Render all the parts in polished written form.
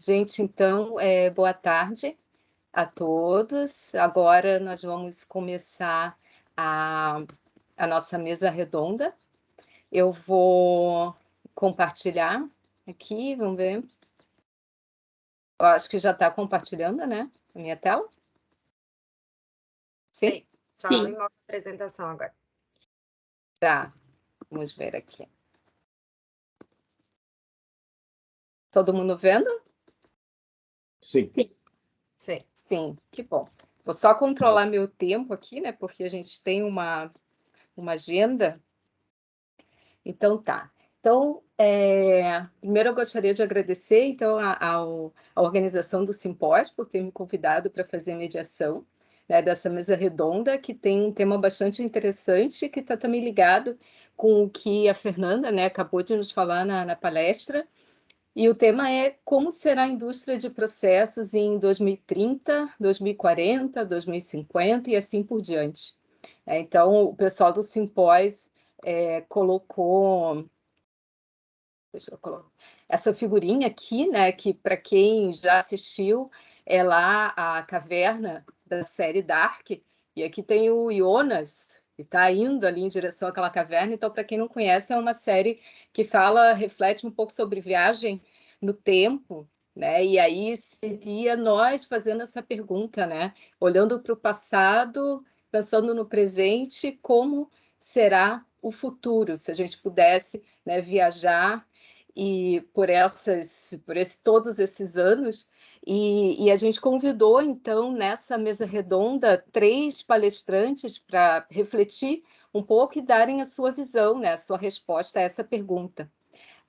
Gente, então, boa tarde a todos. Agora nós vamos começar a, a nossa mesa redonda. Eu vou compartilhar aqui, vamos ver. Eu acho que já está compartilhando, né? A minha tela? Sim? Só em uma apresentação agora. Tá, vamos ver aqui. Todo mundo vendo? Sim. Sim. Sim, que bom. Vou só controlar meu tempo aqui, né? Porque a gente tem uma agenda. Então tá. Então, primeiro eu gostaria de agradecer então a organização do simpósio por ter me convidado para fazer a mediação, né, dessa mesa redonda, que tem um tema bastante interessante, que está também ligado com o que a Fernanda, né, acabou de nos falar na palestra. E o tema é como será a indústria de processos em 2030, 2040, 2050 e assim por diante. Então, o pessoal do simpósio colocou, deixa eu colocar, essa figurinha aqui, né, que para quem já assistiu, é lá a caverna da série Dark, e aqui tem o Jonas, que está indo ali em direção àquela caverna. Então, para quem não conhece, é uma série que reflete um pouco sobre viagem no tempo, né? E aí seria nós fazendo essa pergunta, né? Olhando para o passado, pensando no presente, como será o futuro, se a gente pudesse, né, viajar e todos esses anos. E a gente convidou, então, nessa mesa redonda, 3 palestrantes para refletir um pouco e darem a sua visão, né, a sua resposta a essa pergunta.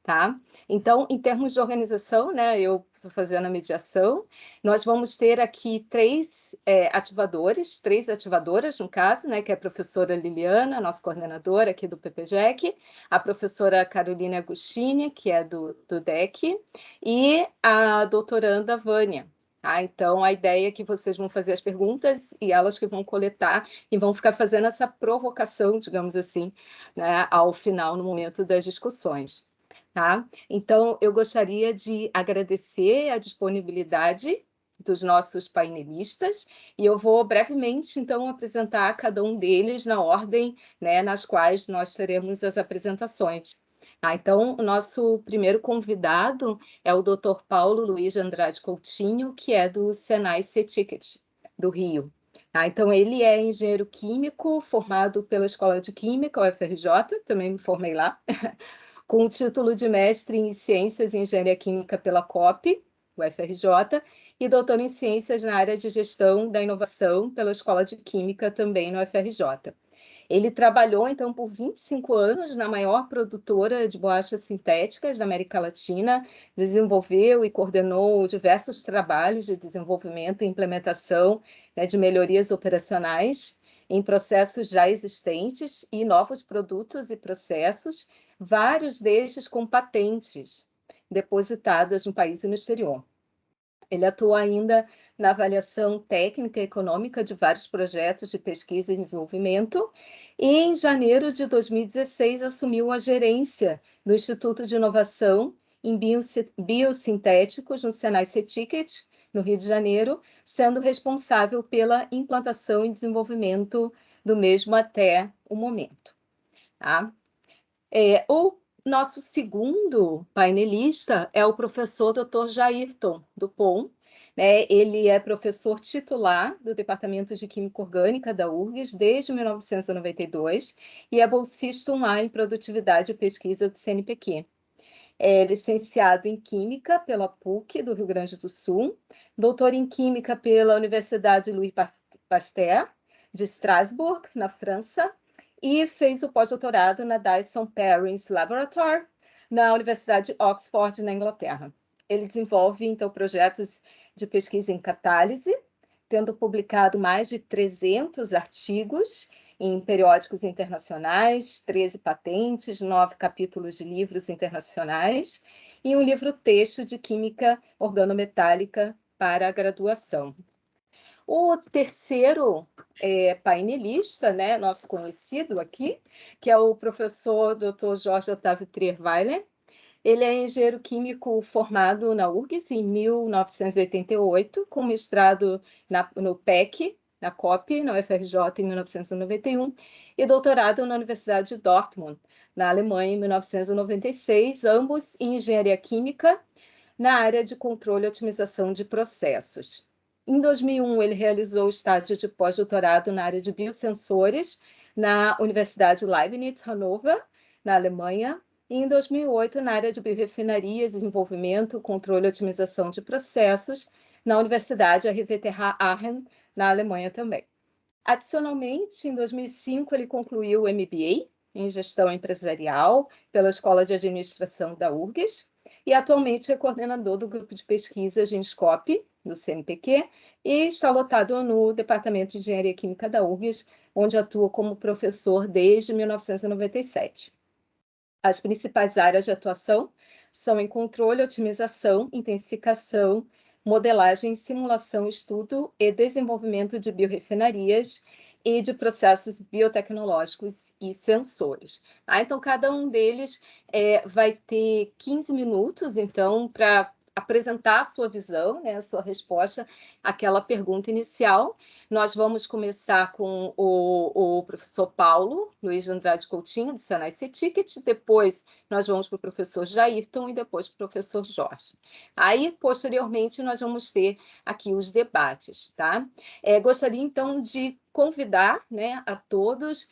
Tá? Então, em termos de organização, né, eu estou fazendo a mediação, nós vamos ter aqui 3 ativadoras, no caso, né, que é a professora Liliana, nossa coordenadora aqui do PPGEC, a professora Carolina Agostini, que é do DEC, e a doutoranda Vânia. Tá? Então, a ideia é que vocês vão fazer as perguntas e elas que vão coletar e vão ficar fazendo essa provocação, digamos assim, né, ao final, no momento das discussões. Tá? Então, eu gostaria de agradecer a disponibilidade dos nossos painelistas e eu vou brevemente, então, apresentar cada um deles na ordem, né, nas quais nós teremos as apresentações. Tá? Então, o nosso primeiro convidado é o Dr. Paulo Luiz de Andrade Coutinho, que é do Senai C-Ticket, do Rio. Tá? Então, ele é engenheiro químico, formado pela Escola de Química, UFRJ, também me formei lá, com o título de mestre em Ciências e Engenharia Química pela COP, UFRJ, e doutor em Ciências na área de Gestão da Inovação pela Escola de Química, também no UFRJ. Ele trabalhou, então, por 25 anos na maior produtora de borrachas sintéticas da América Latina, desenvolveu e coordenou diversos trabalhos de desenvolvimento e implementação, né, de melhorias operacionais em processos já existentes e novos produtos e processos, vários destes com patentes depositadas no país e no exterior. Ele atua ainda na avaliação técnica e econômica de vários projetos de pesquisa e desenvolvimento, e em janeiro de 2016 assumiu a gerência do Instituto de Inovação em Biosintéticos no Senai C-Ticket, no Rio de Janeiro, sendo responsável pela implantação e desenvolvimento do mesmo até o momento. Tá? O nosso segundo painelista é o professor Dr. Jairton Dupont, né? Ele é professor titular do Departamento de Química Orgânica da URGS desde 1992 e é bolsista online em Produtividade e Pesquisa do CNPq. É licenciado em Química pela PUC do Rio Grande do Sul, doutor em Química pela Universidade Louis Pasteur de Strasbourg, na França, e fez o pós-doutorado na Dyson Perrins Laboratory, na Universidade de Oxford, na Inglaterra. Ele desenvolve, então, projetos de pesquisa em catálise, tendo publicado mais de 300 artigos em periódicos internacionais, 13 patentes, 9 capítulos de livros internacionais e um livro-texto de química organometálica para a graduação. O terceiro painelista, né, nosso conhecido aqui, que é o professor Dr. Jorge Otávio Trierweiler. Ele é engenheiro químico formado na URGS em 1988, com mestrado no PEC, na COP, na UFRJ, em 1991, e doutorado na Universidade de Dortmund, na Alemanha, em 1996, ambos em engenharia química, na área de controle e otimização de processos. Em 2001, ele realizou o estágio de pós-doutorado na área de biosensores na Universidade Leibniz, Hannover, na Alemanha, e em 2008, na área de biorefinarias, desenvolvimento, controle e otimização de processos, na Universidade RWTH Aachen, na Alemanha também. Adicionalmente, em 2005, ele concluiu o MBA em Gestão Empresarial pela Escola de Administração da URGS e atualmente é coordenador do grupo de pesquisa Genscope, do CNPq, e está lotado no Departamento de Engenharia Química da URGS, onde atua como professor desde 1997. As principais áreas de atuação são em controle, otimização, intensificação, modelagem, simulação, estudo e desenvolvimento de biorefinarias e de processos biotecnológicos e sensores. Então, cada um deles vai ter 15 minutos, então, para apresentar a sua visão, né, a sua resposta àquela pergunta inicial. Nós vamos começar com o professor Paulo Luiz Andrade Coutinho, do Senai C-Ticket, depois nós vamos para o professor Jairton e depois para o professor Jorge. Aí, posteriormente, nós vamos ter aqui os debates, tá? Gostaria, então, de convidar, né, a todos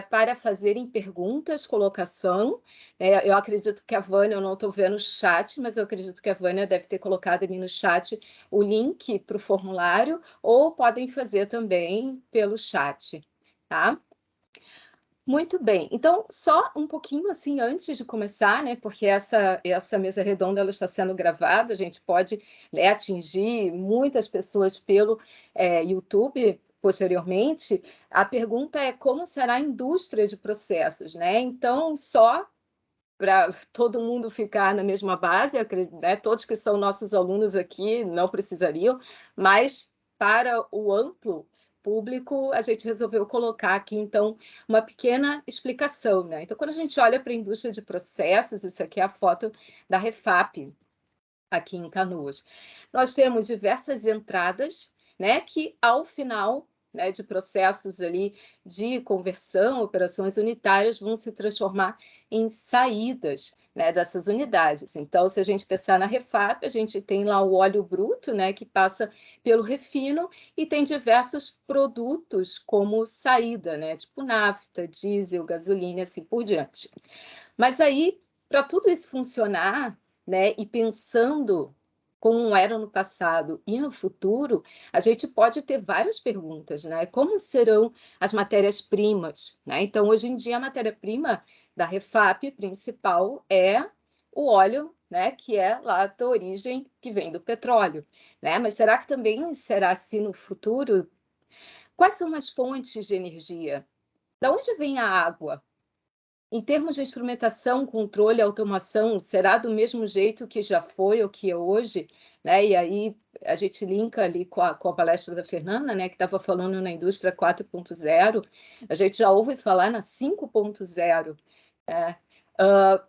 para fazerem perguntas, colocação. Eu acredito que a Vânia, eu não estou vendo o chat, mas eu acredito que a Vânia deve ter colocado ali no chat o link para o formulário, ou podem fazer também pelo chat, tá? Muito bem, então só um pouquinho assim antes de começar, né? Porque essa mesa redonda ela está sendo gravada, a gente pode, né, atingir muitas pessoas pelo YouTube posteriormente. A pergunta é como será a indústria de processos, né? Então, só para todo mundo ficar na mesma base, né? Todos que são nossos alunos aqui não precisariam, mas para o amplo público, a gente resolveu colocar aqui, então, uma pequena explicação, né? Então, quando a gente olha para a indústria de processos, isso aqui é a foto da Refap, aqui em Canoas. Nós temos diversas entradas, né, que ao final, né, de processos ali de conversão, operações unitárias, vão se transformar em saídas, né, dessas unidades. Então, se a gente pensar na Refap, a gente tem lá o óleo bruto, né, que passa pelo refino e tem diversos produtos como saída, né, tipo nafta, diesel, gasolina, assim por diante. Mas aí, para tudo isso funcionar, né, e pensando como era no passado e no futuro, a gente pode ter várias perguntas, né? Como serão as matérias-primas, né? Então, hoje em dia, a matéria-prima da Refap principal é o óleo, né, que é lá da origem que vem do petróleo, né? Mas será que também será assim no futuro? Quais são as fontes de energia? Da onde vem a água? Em termos de instrumentação, controle, automação, será do mesmo jeito que já foi ou que é hoje? Né? E aí a gente linka ali com a palestra da Fernanda, né, que estava falando na indústria 4.0, a gente já ouve falar na 5.0.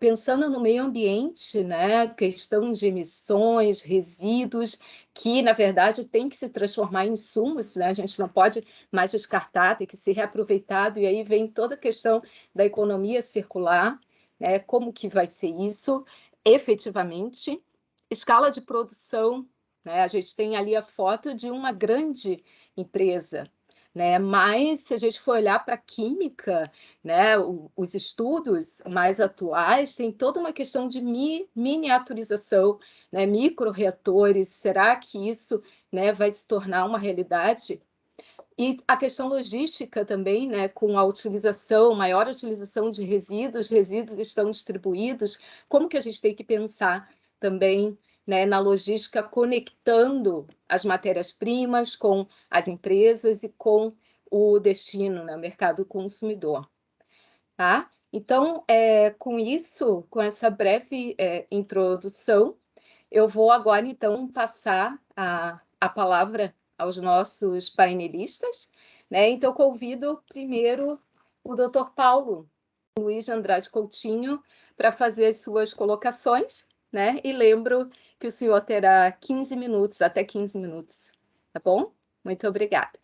Pensando no meio ambiente, né, questão de emissões, resíduos, que, na verdade, tem que se transformar em insumos, né? A gente não pode mais descartar, tem que ser reaproveitado, e aí vem toda a questão da economia circular, né? Como que vai ser isso efetivamente? Escala de produção, né? A gente tem ali a foto de uma grande empresa, né? Mas, se a gente for olhar para a química, né, os estudos mais atuais têm toda uma questão de miniaturização, né, microreatores. Será que isso, né, vai se tornar uma realidade? E a questão logística também, né, com a utilização, maior utilização de resíduos estão distribuídos, como que a gente tem que pensar também, né, na logística, conectando as matérias-primas com as empresas e com o destino, né, mercado consumidor. Tá? Então, com isso, com essa breve introdução, eu vou agora, então, passar a palavra aos nossos painelistas, né? Então, convido primeiro o Dr. Paulo Luiz de Andrade Coutinho para fazer as suas colocações, né? E lembro que o senhor terá 15 minutos, até 15 minutos, tá bom? Muito obrigada.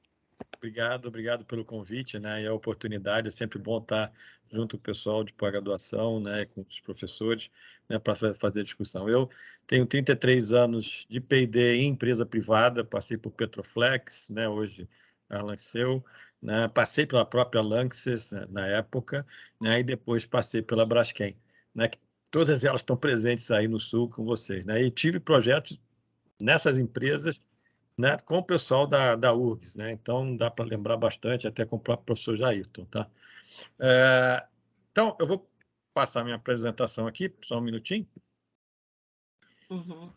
Obrigado pelo convite, né, e a oportunidade. É sempre bom estar junto com o pessoal de pós-graduação, né, com os professores, né, para fazer discussão. Eu tenho 33 anos de P&D em empresa privada, passei por Petroflex, né, hoje a Lanxess, né, passei pela própria Lanxess, né, na época, né, e depois passei pela Braskem, né, que todas elas estão presentes aí no Sul com vocês, né, e tive projetos nessas empresas, né, com o pessoal da URGS, né? Então dá para lembrar bastante, até com o próprio professor Jairton, tá? Então, eu vou passar minha apresentação aqui, só um minutinho. Uhum.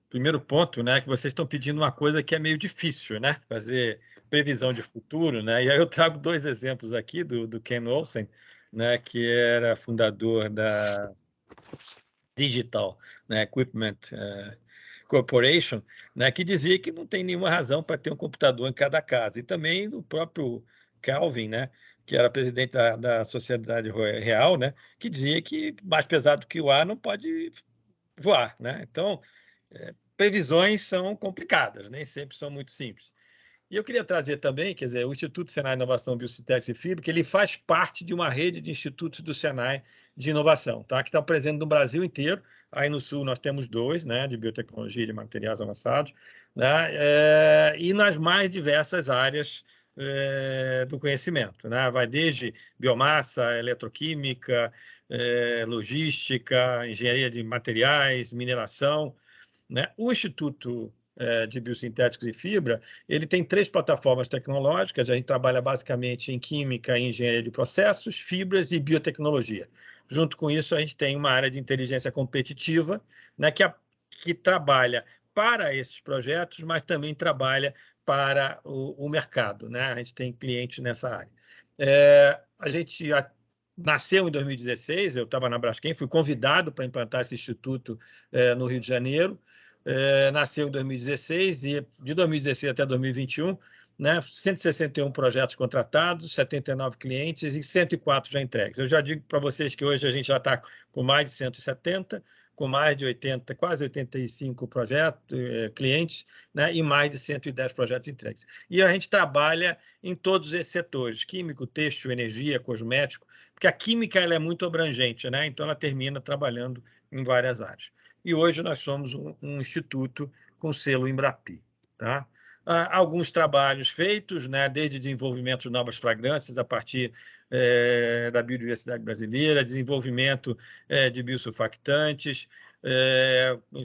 Primeiro ponto, né, que vocês estão pedindo uma coisa que é meio difícil, né? Fazer previsão de futuro, né? E aí eu trago 2 exemplos aqui do Ken Olsen, né, que era fundador da Digital, né, Equipment Corporation, né, que dizia que não tem nenhuma razão para ter um computador em cada casa. E também do próprio Kelvin, né, que era presidente da Sociedade Real, né, que dizia que mais pesado que o ar não pode voar, né? Então, previsões são complicadas, nem sempre são muito simples. E eu queria trazer também, quer dizer, o Instituto Senai de Inovação Biosintéticos e Fibra, que ele faz parte de uma rede de institutos do Senai de inovação, tá? Que estão presentes no Brasil inteiro. Aí no Sul nós temos 2, né, de biotecnologia e de materiais avançados, né, e nas mais diversas áreas do conhecimento, né? Vai desde biomassa, eletroquímica, logística, engenharia de materiais, mineração, né? O Instituto de Biosintéticos e Fibra, ele tem 3 plataformas tecnológicas. A gente trabalha basicamente em química, em engenharia de processos, fibras e biotecnologia. Junto com isso, a gente tem uma área de inteligência competitiva, né, que trabalha para esses projetos, mas também trabalha para o mercado, né? A gente tem clientes nessa área. A gente nasceu em 2016, eu estava na Braskem, fui convidado para implantar esse instituto no Rio de Janeiro. Nasceu em 2016 e de 2016 até 2021, né, 161 projetos contratados, 79 clientes e 104 já entregues. Eu já digo para vocês que hoje a gente já está com mais de 170, com mais de 80, quase 85 projetos, clientes, né, e mais de 110 projetos entregues. E a gente trabalha em todos esses setores: químico, têxtil, energia, cosmético, porque a química ela é muito abrangente, né? Então ela termina trabalhando em várias áreas. E hoje nós somos um instituto com selo Embrapi, tá? Alguns trabalhos feitos, né, desde desenvolvimento de novas fragrâncias a partir da biodiversidade brasileira, desenvolvimento de biosurfactantes,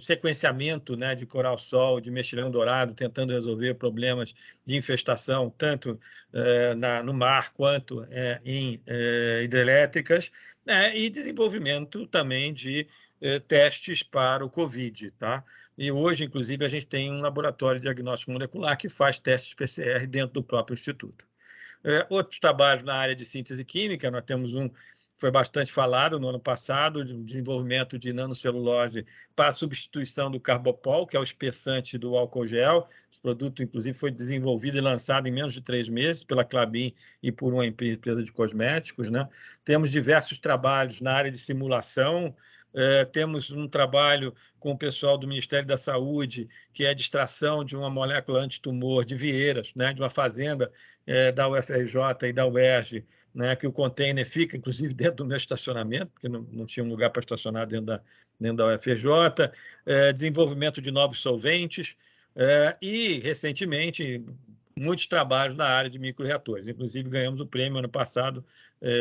sequenciamento, né, de coral-sol, de mexilhão dourado, tentando resolver problemas de infestação, tanto no mar quanto em hidrelétricas, né, e desenvolvimento também de testes para o COVID, tá? E hoje, inclusive, a gente tem um laboratório de diagnóstico molecular que faz testes PCR dentro do próprio instituto. Outros trabalhos na área de síntese química, nós temos um que foi bastante falado no ano passado, de desenvolvimento de nanocelulose para a substituição do carbopol, que é o espessante do álcool gel. Esse produto, inclusive, foi desenvolvido e lançado em menos de 3 meses pela Klabin e por uma empresa de cosméticos, né? Temos diversos trabalhos na área de simulação. Temos um trabalho com o pessoal do Ministério da Saúde, que é a extração de uma molécula antitumor de vieiras, né, de uma fazenda da UFRJ e da UERJ, né, que o container fica, inclusive, dentro do meu estacionamento, porque não tinha um lugar para estacionar dentro da UFRJ, desenvolvimento de novos solventes, e, recentemente, muitos trabalhos na área de microreatores. Inclusive, ganhamos o prêmio ano passado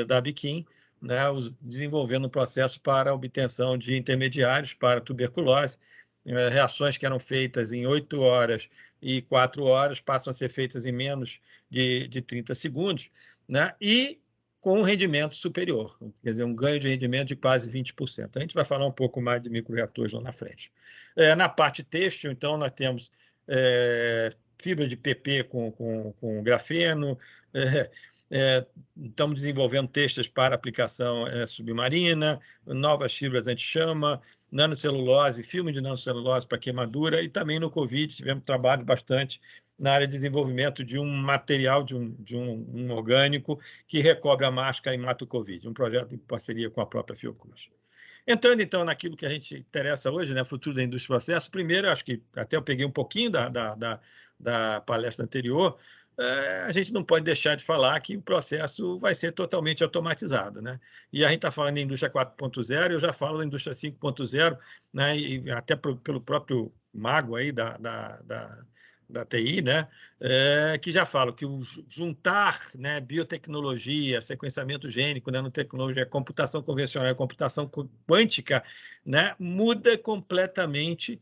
da Biquim, né, desenvolvendo um processo para a obtenção de intermediários para tuberculose. Reações que eram feitas em 8 horas e 4 horas passam a ser feitas em menos de 30 segundos, né, e com um rendimento superior, quer dizer, um ganho de rendimento de quase 20%. A gente vai falar um pouco mais de microreatores lá na frente. Na parte têxtil, então, nós temos fibra de PP com grafeno, estamos desenvolvendo textos para aplicação submarina, novas fibras anti-chama, nanocelulose, filme de nanocelulose para queimadura, e também no COVID tivemos trabalho bastante na área de desenvolvimento de um material, de um orgânico que recobre a máscara e mata o Covid, um projeto em parceria com a própria Fiocruz. Entrando, então, naquilo que a gente interessa hoje, né, futuro da indústria de processo, primeiro, acho que até eu peguei um pouquinho da palestra anterior, a gente não pode deixar de falar que o processo vai ser totalmente automatizado, né? E a gente está falando em indústria 4.0, eu já falo da indústria 5.0, né? E até pelo próprio mago aí da TI, né? Que já falo que o juntar, né, biotecnologia, sequenciamento gênico, nanotecnologia, computação convencional e computação quântica, né, muda completamente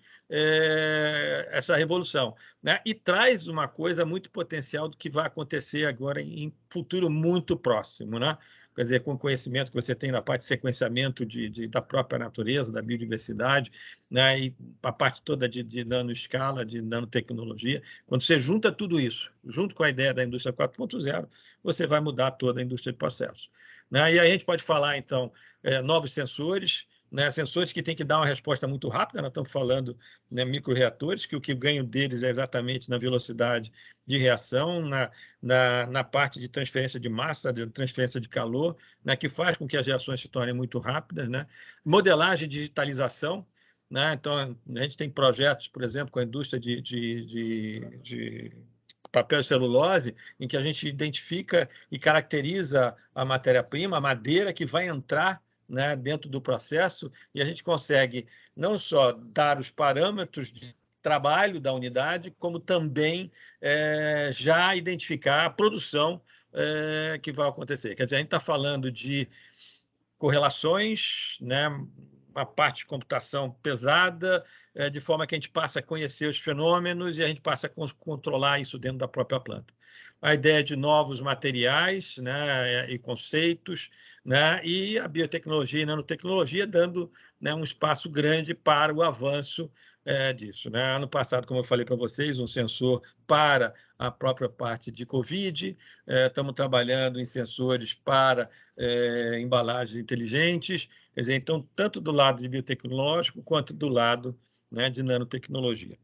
essa revolução, né? E traz uma coisa muito potencial do que vai acontecer agora em futuro muito próximo, né? Quer dizer, com o conhecimento que você tem na parte de sequenciamento da própria natureza, da biodiversidade, né? E a parte toda de nanoescala, de nanotecnologia. Quando você junta tudo isso, junto com a ideia da indústria 4.0, você vai mudar toda a indústria de processo, né? E aí a gente pode falar, então, novos sensores, né, sensores que têm que dar uma resposta muito rápida. Nós estamos falando, né, microreatores, que o que ganho deles é exatamente na velocidade de reação, na parte de transferência de massa, de transferência de calor, né, que faz com que as reações se tornem muito rápidas, né? Modelagem e digitalização, né? Então, a gente tem projetos, por exemplo, com a indústria de papel e celulose, em que a gente identifica e caracteriza a matéria-prima, a madeira que vai entrar, né, dentro do processo, e a gente consegue não só dar os parâmetros de trabalho da unidade, como também já identificar a produção que vai acontecer. Quer dizer, a gente está falando de correlações, né, uma parte de computação pesada, de forma que a gente passa a conhecer os fenômenos e a gente passa a controlar isso dentro da própria planta. A ideia de novos materiais, né, e conceitos, né, e a biotecnologia e nanotecnologia dando, né, um espaço grande para o avanço disso, né? Ano passado, como eu falei para vocês, um sensor para a própria parte de Covid, estamos trabalhando em sensores para embalagens inteligentes, quer dizer, então, tanto do lado de biotecnológico quanto do lado, né, de nanotecnologia.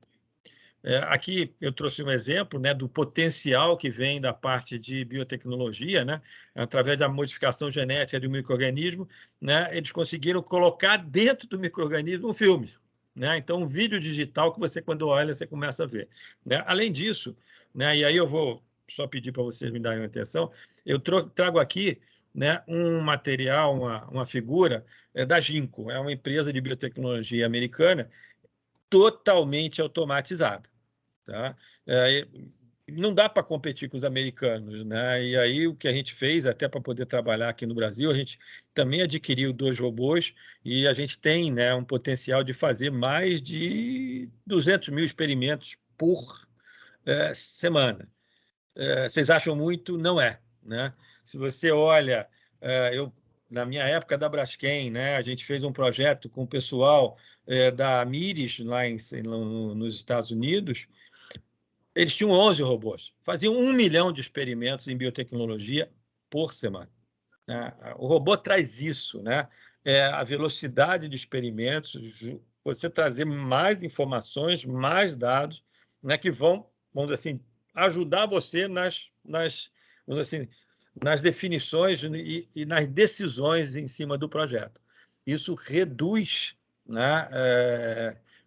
Aqui eu trouxe um exemplo, né, do potencial que vem da parte de biotecnologia, né, através da modificação genética de um micro-organismo, né, eles conseguiram colocar dentro do micro-organismo um filme, né, então um vídeo digital que você, quando olha, você começa a ver, né? Além disso, né, e aí eu vou só pedir para vocês me darem atenção, eu trago aqui, né, um material, uma figura da Ginkgo, é uma empresa de biotecnologia americana totalmente automatizada, tá? Não dá para competir com os americanos, né? E aí o que a gente fez, até para poder trabalhar aqui no Brasil, a gente também adquiriu 2 robôs e a gente tem, né, um potencial de fazer mais de 200 mil experimentos por semana. Vocês acham muito? Não é, né? Se você olha, na minha época da Braskem, né, a gente fez um projeto com o pessoal da Miris, lá nos Estados Unidos. Eles tinham 11 robôs, faziam 1 milhão de experimentos em biotecnologia por semana, né? O robô traz isso, né? A velocidade de experimentos, você trazer mais informações, mais dados, né, que vão, vamos dizer assim, ajudar você vamos dizer assim, nas definições e nas decisões em cima do projeto. Isso reduz, né,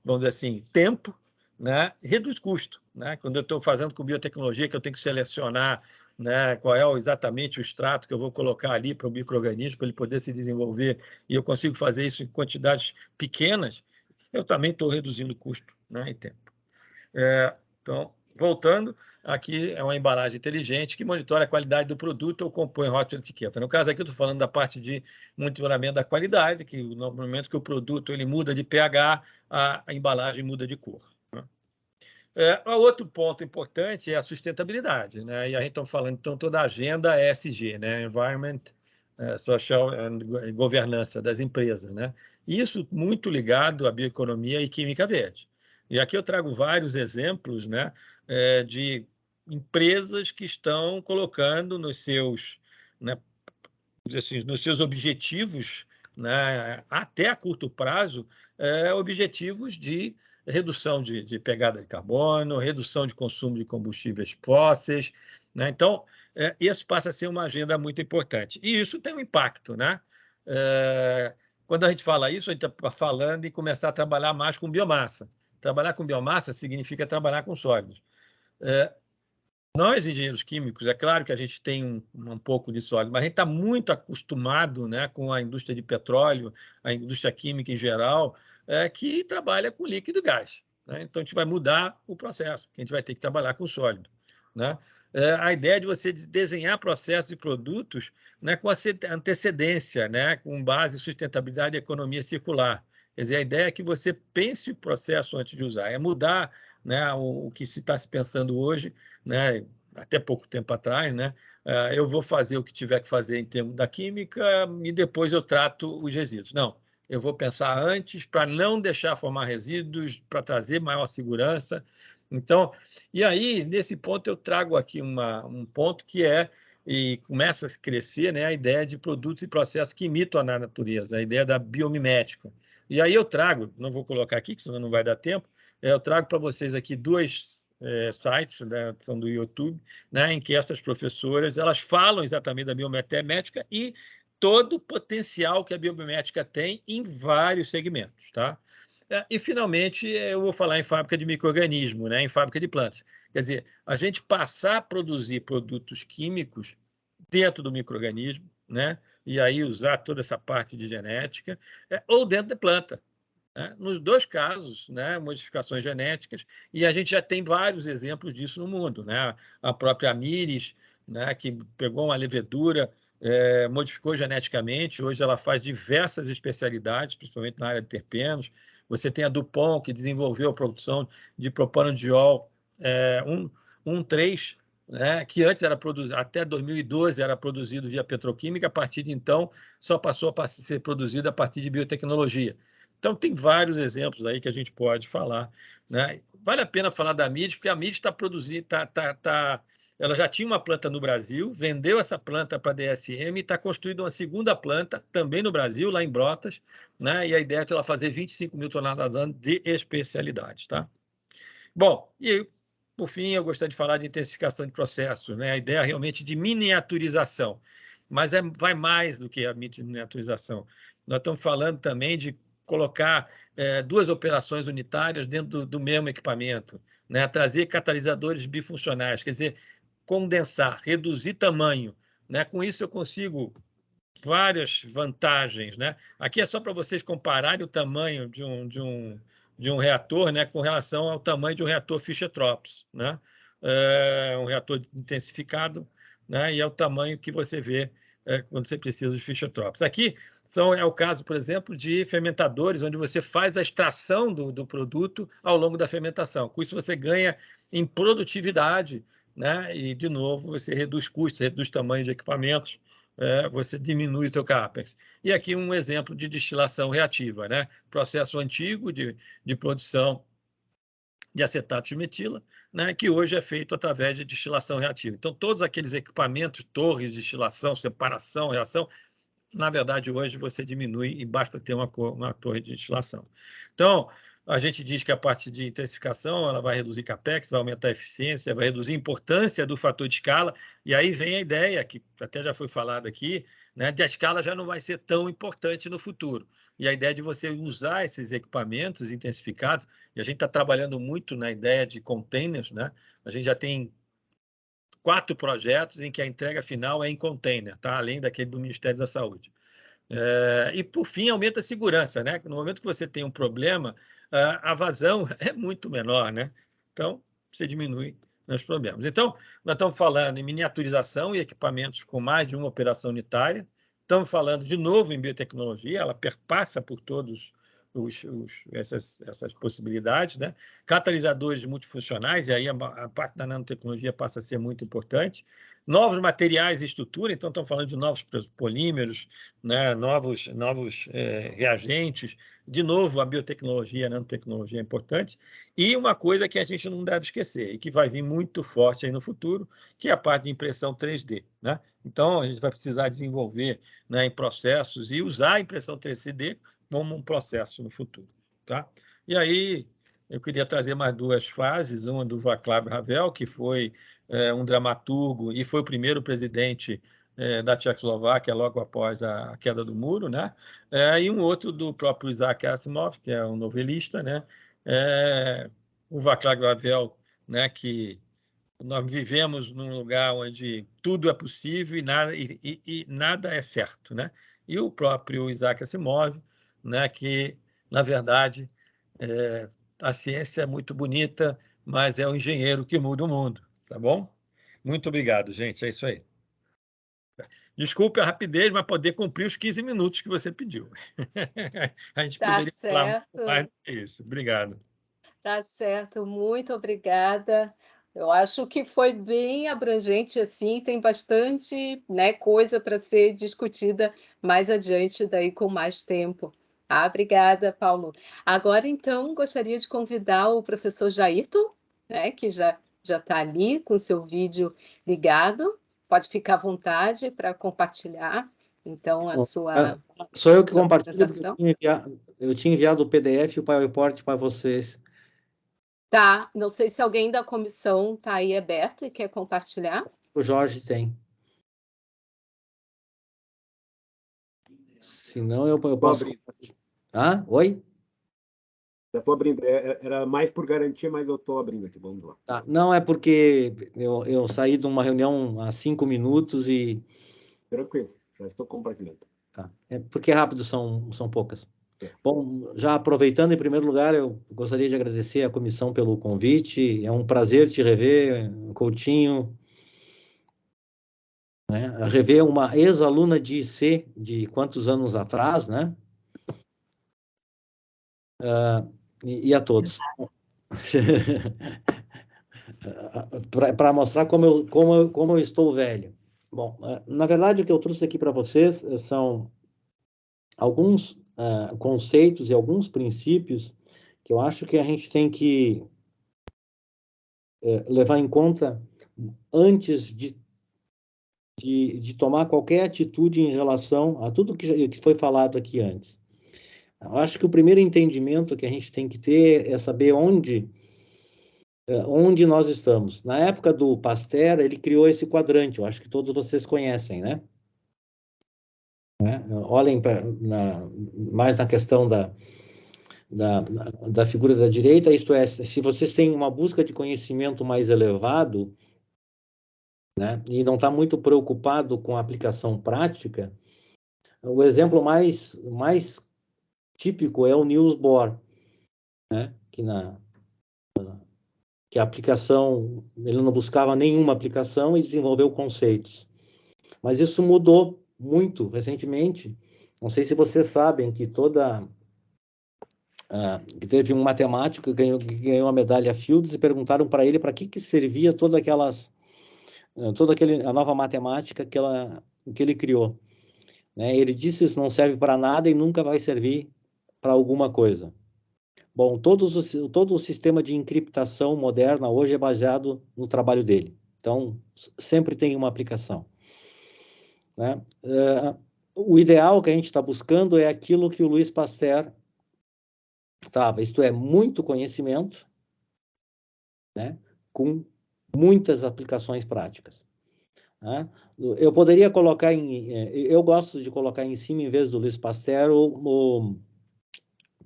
vamos dizer assim, tempo, né, reduz custo, né? Quando eu estou fazendo com biotecnologia, que eu tenho que selecionar, né, qual é exatamente o extrato que eu vou colocar ali para o micro-organismo, para ele poder se desenvolver, e eu consigo fazer isso em quantidades pequenas, eu também estou reduzindo custo, né, e tempo. Então, voltando, aqui é uma embalagem inteligente que monitora a qualidade do produto ou compõe rótulo de etiqueta. No caso aqui, eu estou falando da parte de monitoramento da qualidade, que no momento que o produto ele muda de pH, a embalagem muda de cor. Outro ponto importante é a sustentabilidade, né? E a gente está falando, então, toda a agenda ESG, né? Environment, Social and Governança das empresas, né? Isso muito ligado à bioeconomia e química verde. E aqui eu trago vários exemplos, né, de empresas que estão colocando nos seus, né, assim, nos seus objetivos, né, até a curto prazo, objetivos de redução de pegada de carbono, redução de consumo de combustíveis fósseis, né? Então, isso passa a ser uma agenda muito importante. E isso tem um impacto, né? Quando a gente fala isso, a gente está falando em começar a trabalhar mais com biomassa. Trabalhar com biomassa significa trabalhar com sólidos. Nós, engenheiros químicos, é claro que a gente tem um pouco de sólido, mas a gente está muito acostumado, né, com a indústria de petróleo, a indústria química em geral, que trabalha com líquido e gás, né? Então, a gente vai mudar o processo, a gente vai ter que trabalhar com sólido, né? A ideia de você desenhar processos e produtos, né, com antecedência, né, com base em sustentabilidade e economia circular. Quer dizer, a ideia é que você pense o processo antes de usar, é mudar, né, o que se está se pensando hoje, né, até pouco tempo atrás, né, eu vou fazer o que tiver que fazer em termos da química e depois eu trato os resíduos. Não, eu vou pensar antes para não deixar formar resíduos, para trazer maior segurança. Então, e aí, nesse ponto, eu trago aqui um ponto que e começa a crescer, né, a ideia de produtos e processos que imitam a natureza, a ideia da biomimética. E aí eu trago, não vou colocar aqui, que senão não vai dar tempo, eu trago para vocês aqui dois sites, né, são do YouTube, né, em que essas professoras elas falam exatamente da biomimética e todo o potencial que a biomimética tem em vários segmentos, tá? E, finalmente, eu vou falar em fábrica de micro-organismo, né, em fábrica de plantas. Quer dizer, a gente passar a produzir produtos químicos dentro do micro-organismo, né, e aí usar toda essa parte de genética, ou dentro da planta. Né? Nos dois casos, né, modificações genéticas, e a gente já tem vários exemplos disso no mundo. Né? A própria Amyris, né, que pegou uma levedura, modificou geneticamente, hoje ela faz diversas especialidades, principalmente na área de terpenos. Você tem a DuPont, que desenvolveu a produção de propanediol 1,3, né, que antes era produzido, até 2012 era produzido via petroquímica, a partir de então só passou a ser produzido a partir de biotecnologia. Então, tem vários exemplos aí que a gente pode falar. Né? Vale a pena falar da Amyris, porque a Amyris está produzindo, ela já tinha uma planta no Brasil, vendeu essa planta para a DSM e está construindo uma segunda planta, também no Brasil, lá em Brotas, né? E a ideia é ela fazer 25 mil toneladas ano de especialidades. Tá? Bom, e por fim, eu gostaria de falar de intensificação de processos, né? A ideia realmente de miniaturização, mas vai mais do que a miniaturização. Nós estamos falando também de colocar duas operações unitárias dentro do mesmo equipamento, né? Trazer catalisadores bifuncionais, quer dizer, condensar, reduzir tamanho. Né? Com isso, eu consigo várias vantagens. Né? Aqui é só para vocês compararem o tamanho de um reator, né, com relação ao tamanho de um reator Fischer-Tropsch. Né? Um reator intensificado, né, e é o tamanho que você vê quando você precisa de Fischer-Tropsch. Aqui é o caso, por exemplo, de fermentadores, onde você faz a extração do produto ao longo da fermentação. Com isso, você ganha em produtividade, né? E, de novo, você reduz custos, reduz tamanho de equipamentos, você diminui o seu CAPEX. E aqui um exemplo de destilação reativa, né? Processo antigo de produção de acetato de metila, né, que hoje é feito através de destilação reativa. Então, todos aqueles equipamentos, torres de destilação, separação, reação, na verdade, hoje você diminui e basta ter uma torre de destilação. Então, a gente diz que a parte de intensificação ela vai reduzir CAPEX, vai aumentar a eficiência, vai reduzir a importância do fator de escala, e aí vem a ideia, que até já foi falada aqui, né, de a escala já não vai ser tão importante no futuro. E a ideia de você usar esses equipamentos intensificados, e a gente está trabalhando muito na ideia de containers, né? A gente já tem 4 projetos em que a entrega final é em container, tá? Além daquele do Ministério da Saúde. E, por fim, aumenta a segurança. Né? No momento que você tem um problema, a vazão é muito menor. Né? Então, você diminui os problemas. Então, nós estamos falando em miniaturização e equipamentos com mais de uma operação unitária. Estamos falando, de novo, em biotecnologia, ela perpassa por todos essas possibilidades, né? Catalisadores multifuncionais, e aí a parte da nanotecnologia passa a ser muito importante. Novos materiais e estrutura, então estamos falando de novos polímeros, né? novos reagentes. De novo, a biotecnologia, a nanotecnologia é importante. E uma coisa que a gente não deve esquecer, e que vai vir muito forte aí no futuro, que é a parte de impressão 3D. Né? Então, a gente vai precisar desenvolver, né, em processos e usar a impressão 3D como um processo no futuro. Tá? E aí, eu queria trazer mais duas frases, uma do Václav Havel, que foi um dramaturgo e foi o primeiro presidente da Tchecoslováquia logo após a queda do muro, né? E um outro do próprio Isaac Asimov, que é um novelista, né? O Václav Havel, né, que nós vivemos num lugar onde tudo é possível e nada é certo, né? E o próprio Isaac Asimov, né, que, na verdade, a ciência é muito bonita, mas é o engenheiro que muda o mundo, tá bom? Muito obrigado, gente. É isso aí. Desculpe a rapidez, mas poder cumprir os 15 minutos que você pediu. A gente Tá poderia falar muito certo. mais do que isso. Obrigado. Tá certo, muito obrigada. Eu acho que foi bem abrangente, assim, tem bastante, né, coisa para ser discutida mais adiante, daí com mais tempo. Obrigada, Paulo. Agora, então, gostaria de convidar o professor Jairton, né, que já está ali com seu vídeo ligado. Pode ficar à vontade para compartilhar, então, a sua Sou eu que sua compartilho, porque apresentação. eu tinha enviado o PDF e o PowerPoint para vocês. Tá, não sei se alguém da comissão está aí aberto e quer compartilhar. O Jorge tem. Se não, eu posso... Ah, oi? Já estou abrindo. Era mais por garantia, mas eu estou abrindo aqui. Vamos lá. Tá. Não, é porque eu saí de uma reunião há 5 minutos e... Tranquilo, já estou compartilhando. Tá. É porque rápido são poucas. Bom, já aproveitando, em primeiro lugar, eu gostaria de agradecer à comissão pelo convite. É um prazer te rever, Coutinho. Né? Rever uma ex-aluna de IC de quantos anos atrás, né? E a todos. Para mostrar como eu estou velho. Bom, na verdade, o que eu trouxe aqui para vocês são alguns conceitos e alguns princípios que eu acho que a gente tem que levar em conta antes de tomar qualquer atitude em relação a tudo que foi falado aqui antes. Eu acho que o primeiro entendimento que a gente tem que ter é saber onde nós estamos. Na época do Pasteur, ele criou esse quadrante, eu acho que todos vocês conhecem, né? Olhem mais na questão da figura da direita, isto é, se vocês têm uma busca de conhecimento mais elevado, né, e não está muito preocupado com a aplicação prática, o exemplo mais típico é o Niels Bohr, né, que a aplicação, ele não buscava nenhuma aplicação e desenvolveu conceitos. Mas isso mudou muito recentemente. Não sei se vocês sabem que que teve um matemático que ganhou a medalha Fields e perguntaram para ele para que servia a nova matemática que ele criou. Né? Ele disse: isso não serve para nada e nunca vai servir para alguma coisa. Bom, todo o sistema de encriptação moderna hoje é baseado no trabalho dele. Então, sempre tem uma aplicação. Né? O ideal que a gente está buscando é aquilo que o Louis Pasteur estava, isto é, muito conhecimento, né? Com muitas aplicações práticas. Né? Eu poderia colocar eu gosto de colocar em cima, em vez do Louis Pasteur, o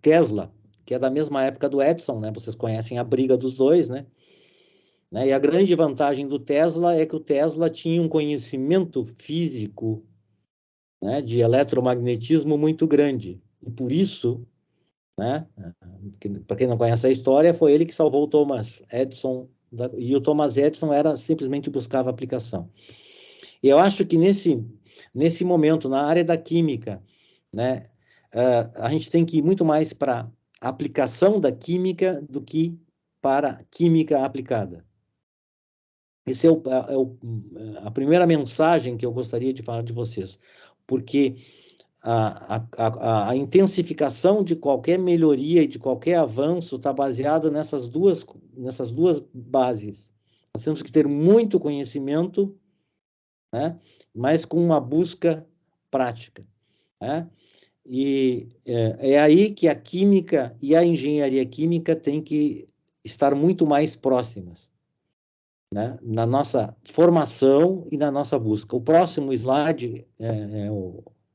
Tesla, que é da mesma época do Edison, né? Vocês conhecem a briga dos dois, né? E a grande vantagem do Tesla é que o Tesla tinha um conhecimento físico, né, de eletromagnetismo muito grande. E por isso, né, para quem não conhece a história, foi ele que salvou o Thomas Edison, e o Thomas Edison simplesmente buscava aplicação. E eu acho que nesse momento, na área da química, né, a gente tem que ir muito mais para a aplicação da química do que para química aplicada. Essa é a primeira mensagem que eu gostaria de falar de vocês, porque a intensificação de qualquer melhoria e de qualquer avanço está baseado nessas duas bases. Nós temos que ter muito conhecimento, né, mas com uma busca prática. Né? E é aí que a química e a engenharia química têm que estar muito mais próximas, né? Na nossa formação e na nossa busca. O próximo slide,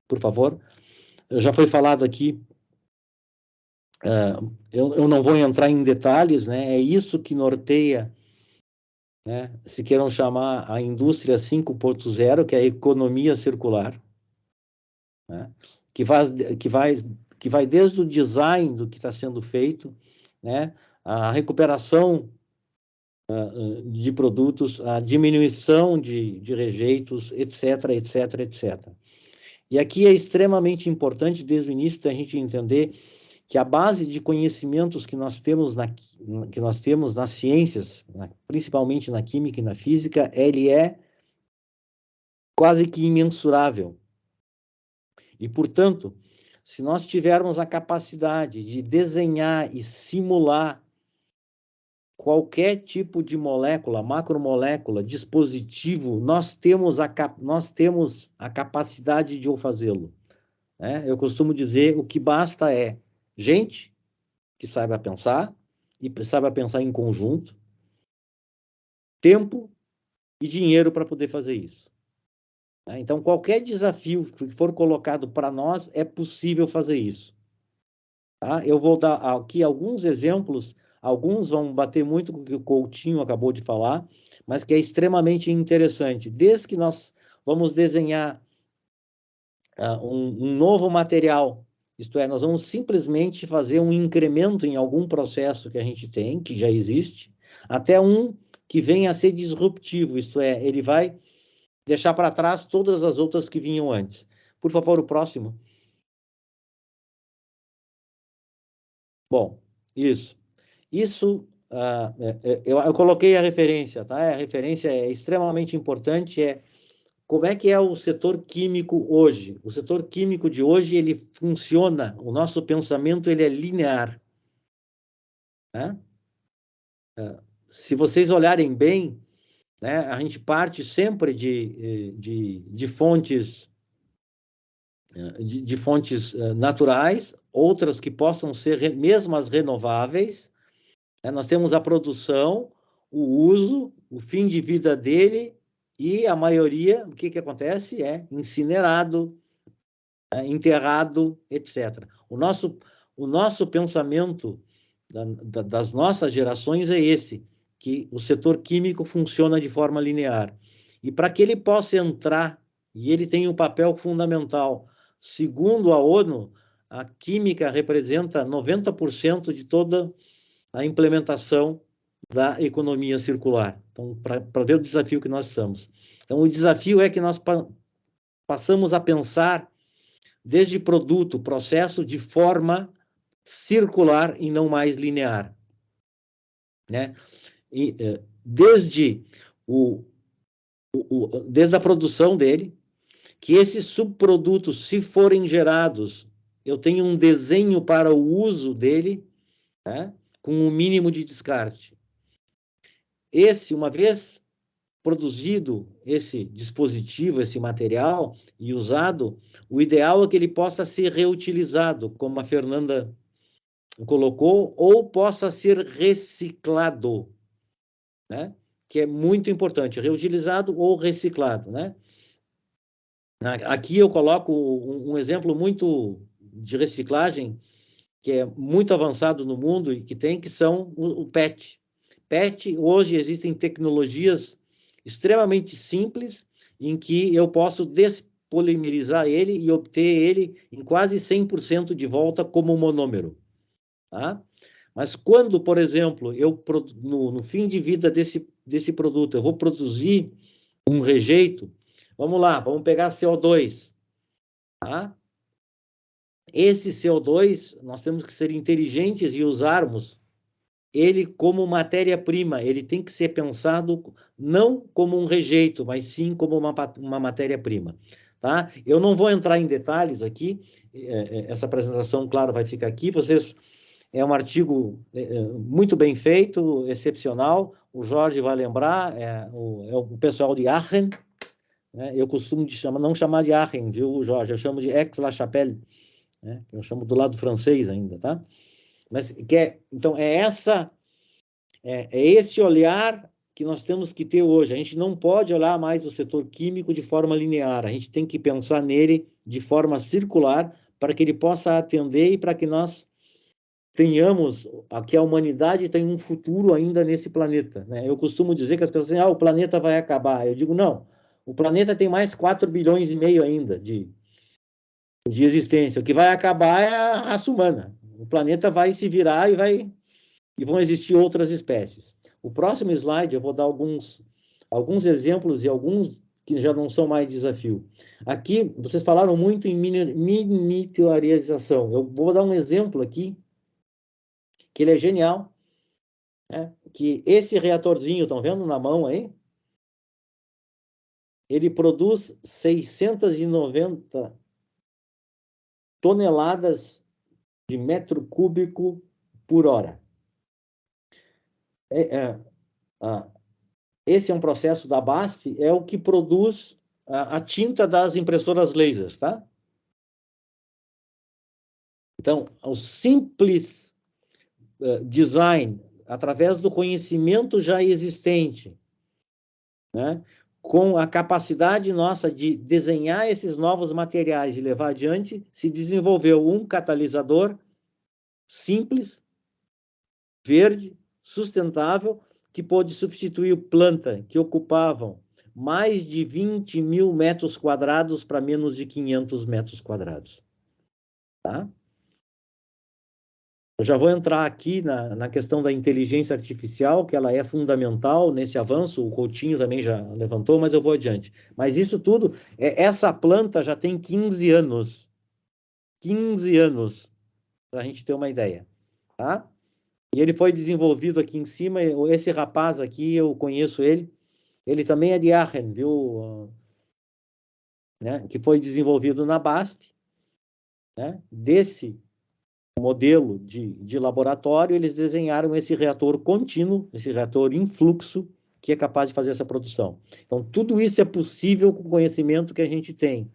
por favor, já foi falado aqui, eu não vou entrar em detalhes, né? É isso que norteia, né? Se queiram chamar a indústria 5.0, que é a economia circular, né? Que vai desde o design do que está sendo feito, né? A recuperação de produtos, a diminuição de rejeitos, etc, etc, etc. E aqui é extremamente importante, desde o início, a gente entender que a base de conhecimentos que nós temos nas ciências, principalmente na química e na física, ele é quase que imensurável. E, portanto, se nós tivermos a capacidade de desenhar e simular qualquer tipo de molécula, macromolécula, dispositivo, nós temos a capacidade de o fazê-lo, né? Eu costumo dizer, o que basta é gente que saiba pensar, e saiba pensar em conjunto, tempo e dinheiro para poder fazer isso. Então, qualquer desafio que for colocado para nós, é possível fazer isso. Tá? Eu vou dar aqui alguns exemplos, alguns vão bater muito com o que o Coutinho acabou de falar, mas que é extremamente interessante. Desde que nós vamos desenhar um novo material, isto é, nós vamos simplesmente fazer um incremento em algum processo que a gente tem, que já existe, até um que venha a ser disruptivo, isto é, ele vai deixar para trás todas as outras que vinham antes. Por favor, o próximo. Bom, isso. Isso, eu coloquei a referência, tá? A referência é extremamente importante, como é que é o setor químico hoje. O setor químico de hoje, ele funciona, o nosso pensamento, ele é linear, né? Se vocês olharem bem, né, a gente parte sempre de fontes naturais, outras que possam ser mesmo as renováveis, né? Nós temos a produção, o uso, o fim de vida dele, e a maioria, o que acontece? É incinerado, enterrado, etc. O nosso pensamento das nossas gerações é esse, que o setor químico funciona de forma linear. E para que ele possa entrar, e ele tem um papel fundamental, segundo a ONU, a química representa 90% de toda a implementação da economia circular. Então, para ver o desafio que nós estamos. Então, o desafio é que nós passamos a pensar desde produto, processo, de forma circular e não mais linear, né? E, desde a produção dele, que esses subprodutos, se forem gerados, eu tenho um desenho para o uso dele, né, com um mínimo de descarte. Uma vez produzido esse dispositivo, esse material, e usado, o ideal é que ele possa ser reutilizado, como a Fernanda colocou, ou possa ser reciclado, né? Que é muito importante, reutilizado ou reciclado, né? Aqui eu coloco um exemplo muito de reciclagem, que é muito avançado no mundo e que são o PET. PET, hoje existem tecnologias extremamente simples em que eu posso despolimerizar ele e obter ele em quase 100% de volta como monômero. Tá? Mas quando, por exemplo, no fim de vida desse produto, eu vou produzir um rejeito, vamos lá, vamos pegar CO2. Tá? Esse CO2, nós temos que ser inteligentes e usarmos ele como matéria-prima. Ele tem que ser pensado não como um rejeito, mas sim como uma matéria-prima. Tá? Eu não vou entrar em detalhes aqui, essa apresentação, claro, vai ficar aqui. É um artigo muito bem feito, excepcional. O Jorge vai lembrar, é o pessoal de Aachen, né? Eu costumo não chamar de Aachen, viu, Jorge? Eu chamo de Aix-la-Chapelle, né? Eu chamo do lado francês ainda, tá? Mas então é esse olhar que nós temos que ter hoje. A gente não pode olhar mais o setor químico de forma linear. A gente tem que pensar nele de forma circular para que ele possa atender e para que nós tenhamos, que a humanidade tem um futuro ainda nesse planeta, né? Eu costumo dizer que as pessoas dizem, o planeta vai acabar. Eu digo, não, o planeta tem mais 4,5 bilhões ainda de existência. O que vai acabar é a raça humana. O planeta vai se virar e vão existir outras espécies. O próximo slide eu vou dar alguns exemplos e alguns que já não são mais desafio. Aqui, vocês falaram muito em miniaturização. Eu vou dar um exemplo aqui, que ele é genial, né? Que esse reatorzinho, estão vendo na mão aí? Ele produz 690 toneladas de metro cúbico por hora. Esse é um processo da BASF, é o que produz a tinta das impressoras lasers, tá? Então, o simples design, através do conhecimento já existente, né? Com a capacidade nossa de desenhar esses novos materiais e levar adiante, se desenvolveu um catalisador simples, verde, sustentável, que pôde substituir planta que ocupavam mais de 20 mil metros quadrados para menos de 500 metros quadrados. Tá? Eu já vou entrar aqui na questão da inteligência artificial, que ela é fundamental nesse avanço, o Coutinho também já levantou, mas eu vou adiante. Mas isso tudo, essa planta já tem 15 anos. 15 anos, para a gente ter uma ideia. Tá? E ele foi desenvolvido aqui em cima, esse rapaz aqui, eu conheço ele também é de Aachen, viu? Né? Que foi desenvolvido na BASF, né? Desse modelo de laboratório, eles desenharam esse reator contínuo, esse reator em fluxo, que é capaz de fazer essa produção. Então, tudo isso é possível com o conhecimento que a gente tem.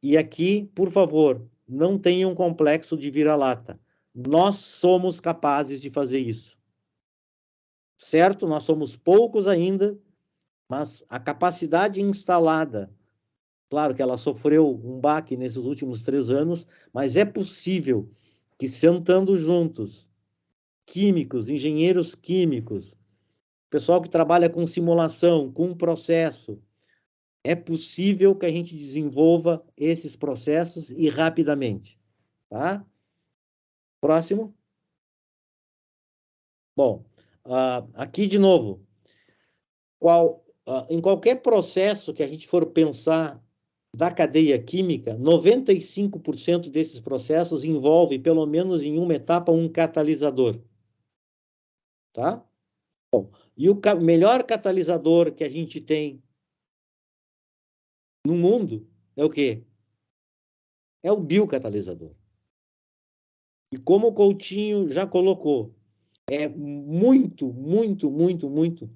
E aqui, por favor, não tenham complexo de vira-lata. Nós somos capazes de fazer isso. Certo? Nós somos poucos ainda, mas a capacidade instalada, claro que ela sofreu um baque nesses últimos 3 anos, mas é possível que, sentando juntos, químicos, engenheiros químicos, pessoal que trabalha com simulação, com processo, é possível que a gente desenvolva esses processos e rapidamente. Tá? Próximo. Bom, aqui de novo, em qualquer processo que a gente for pensar da cadeia química, 95% desses processos envolve, pelo menos em uma etapa, um catalisador. Tá? Bom, e o melhor catalisador que a gente tem no mundo é o quê? É o biocatalisador. E como o Coutinho já colocou, é muito, muito, muito, muito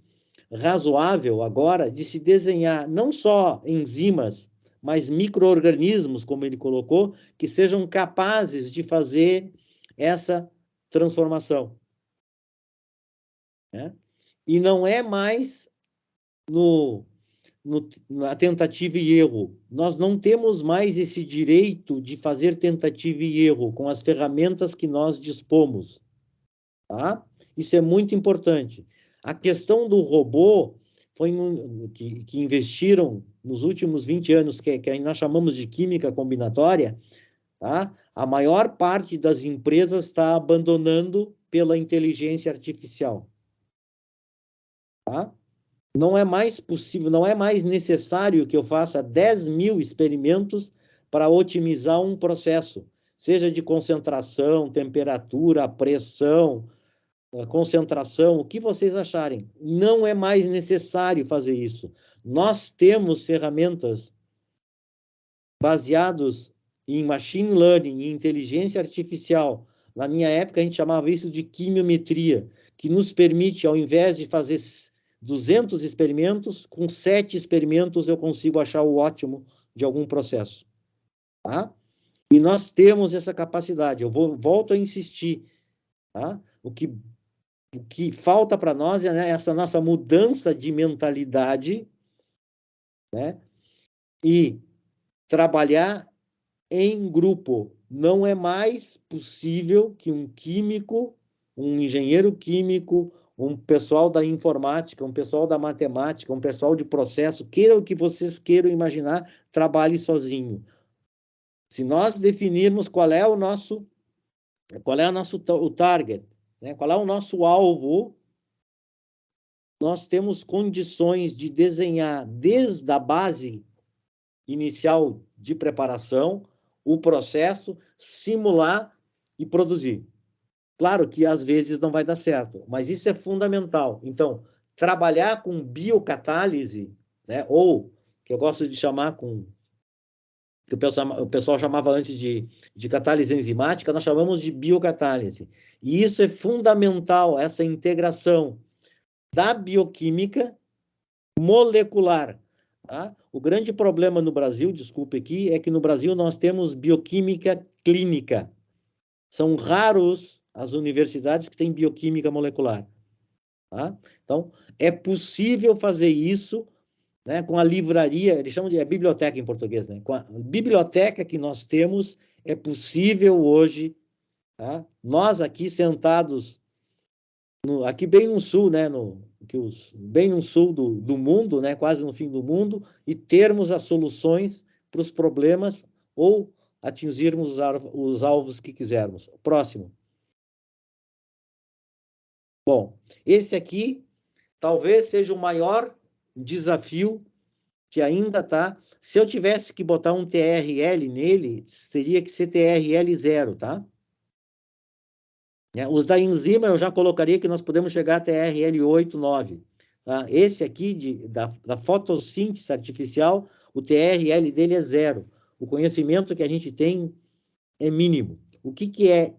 razoável agora de se desenhar não só enzimas, mas micro-organismos, como ele colocou, que sejam capazes de fazer essa transformação. Né? E não é mais na tentativa e erro. Nós não temos mais esse direito de fazer tentativa e erro com as ferramentas que nós dispomos. Tá? Isso é muito importante. A questão do robô foi que investiram nos últimos 20 anos, que nós chamamos de química combinatória, tá? A maior parte das empresas está abandonando pela inteligência artificial. Tá? Não é mais possível, não é mais necessário que eu faça 10 mil experimentos para otimizar um processo, seja de concentração, temperatura, pressão, concentração, o que vocês acharem. Não é mais necessário fazer isso. Nós temos ferramentas baseadas em machine learning e inteligência artificial. Na minha época, a gente chamava isso de quimiometria, que nos permite, ao invés de fazer 200 experimentos, com 7 experimentos eu consigo achar o ótimo de algum processo. Tá? E nós temos essa capacidade. Eu volto a insistir, tá? O que falta para nós é, né, essa nossa mudança de mentalidade, né? E trabalhar em grupo. Não é mais possível que um químico, um engenheiro químico, um pessoal da informática, um pessoal da matemática, um pessoal de processo, queiram o que vocês queiram imaginar, trabalhe sozinho. Se nós definirmos qual é o nosso o target, né? Qual é o nosso alvo, nós temos condições de desenhar desde a base inicial de preparação, o processo, simular e produzir. Claro que às vezes não vai dar certo, mas isso é fundamental. Então, trabalhar com biocatálise, né, ou que eu gosto de chamar que o pessoal chamava antes de catálise enzimática, nós chamamos de biocatálise. E isso é fundamental, essa integração da bioquímica molecular. Tá? O grande problema no Brasil, desculpe aqui, é que no Brasil nós temos bioquímica clínica. São raros as universidades que têm bioquímica molecular. Tá? Então, é possível fazer isso, né, com a livraria, eles chamam de biblioteca em português, né? Com a biblioteca que nós temos, é possível hoje, tá? Nós aqui sentados, aqui bem no sul, né, bem no sul do mundo, né, quase no fim do mundo, e termos as soluções para os problemas ou atingirmos os alvos que quisermos. Próximo. Bom, esse aqui talvez seja o maior desafio que ainda está. Se eu tivesse que botar um TRL nele, teria que ser TRL 0, tá? Os da enzima eu já colocaria que nós podemos chegar até TRL 8, 9. Tá? Esse aqui da fotossíntese artificial, o TRL dele é 0. O conhecimento que a gente tem é mínimo. O que é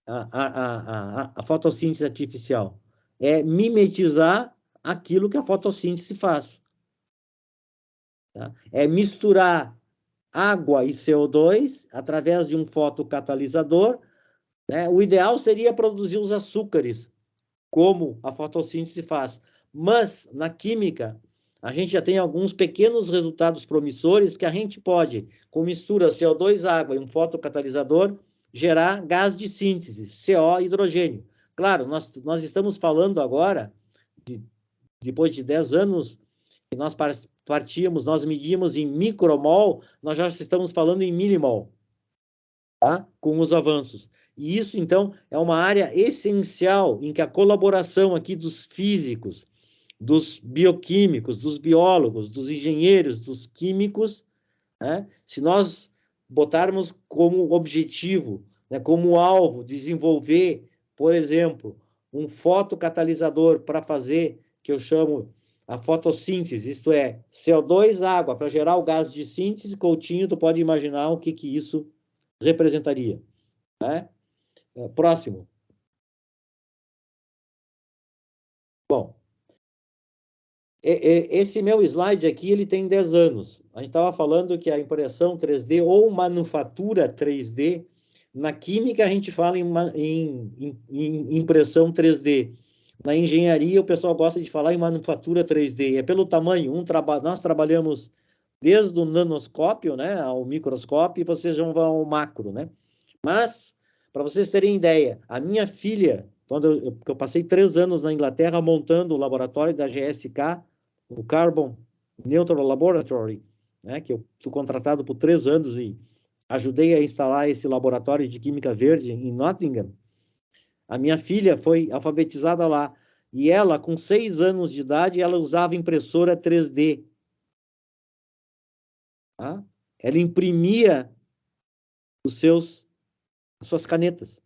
a fotossíntese artificial? É mimetizar aquilo que a fotossíntese faz. Tá? É misturar água e CO2 através de um fotocatalisador. Né? O ideal seria produzir os açúcares, como a fotossíntese faz. Mas, na química, a gente já tem alguns pequenos resultados promissores que a gente pode, com mistura CO2, água e um fotocatalisador, gerar gás de síntese, CO, hidrogênio. Claro, nós estamos falando agora, depois de 10 anos, que nós nós medíamos em micromol, nós já estamos falando em milimol, tá? Com os avanços. E isso, então, é uma área essencial em que a colaboração aqui dos físicos, dos bioquímicos, dos biólogos, dos engenheiros, dos químicos, né? Se nós botarmos como objetivo, né, como alvo, desenvolver, por exemplo, um fotocatalisador para fazer, que eu chamo a fotossíntese, isto é, CO2, água, para gerar o gás de síntese, Coutinho, tu pode imaginar o que isso representaria. Né? Próximo. Bom, esse meu slide aqui, ele tem 10 anos. A gente estava falando que a impressão 3D ou manufatura 3D, na química a gente fala em impressão 3D. Na engenharia, o pessoal gosta de falar em manufatura 3D. É pelo tamanho. Nós trabalhamos desde o nanoscópio, né, ao microscópio, e vocês já vão ao macro, né? Mas, para vocês terem ideia, a minha filha, quando eu passei 3 anos na Inglaterra montando o laboratório da GSK, o Carbon Neutral Laboratory, né, que eu fui contratado por 3 anos e ajudei a instalar esse laboratório de química verde em Nottingham. A minha filha foi alfabetizada lá. E ela, com 6 anos de idade, ela usava impressora 3D. Tá? Ela imprimia as suas canetas.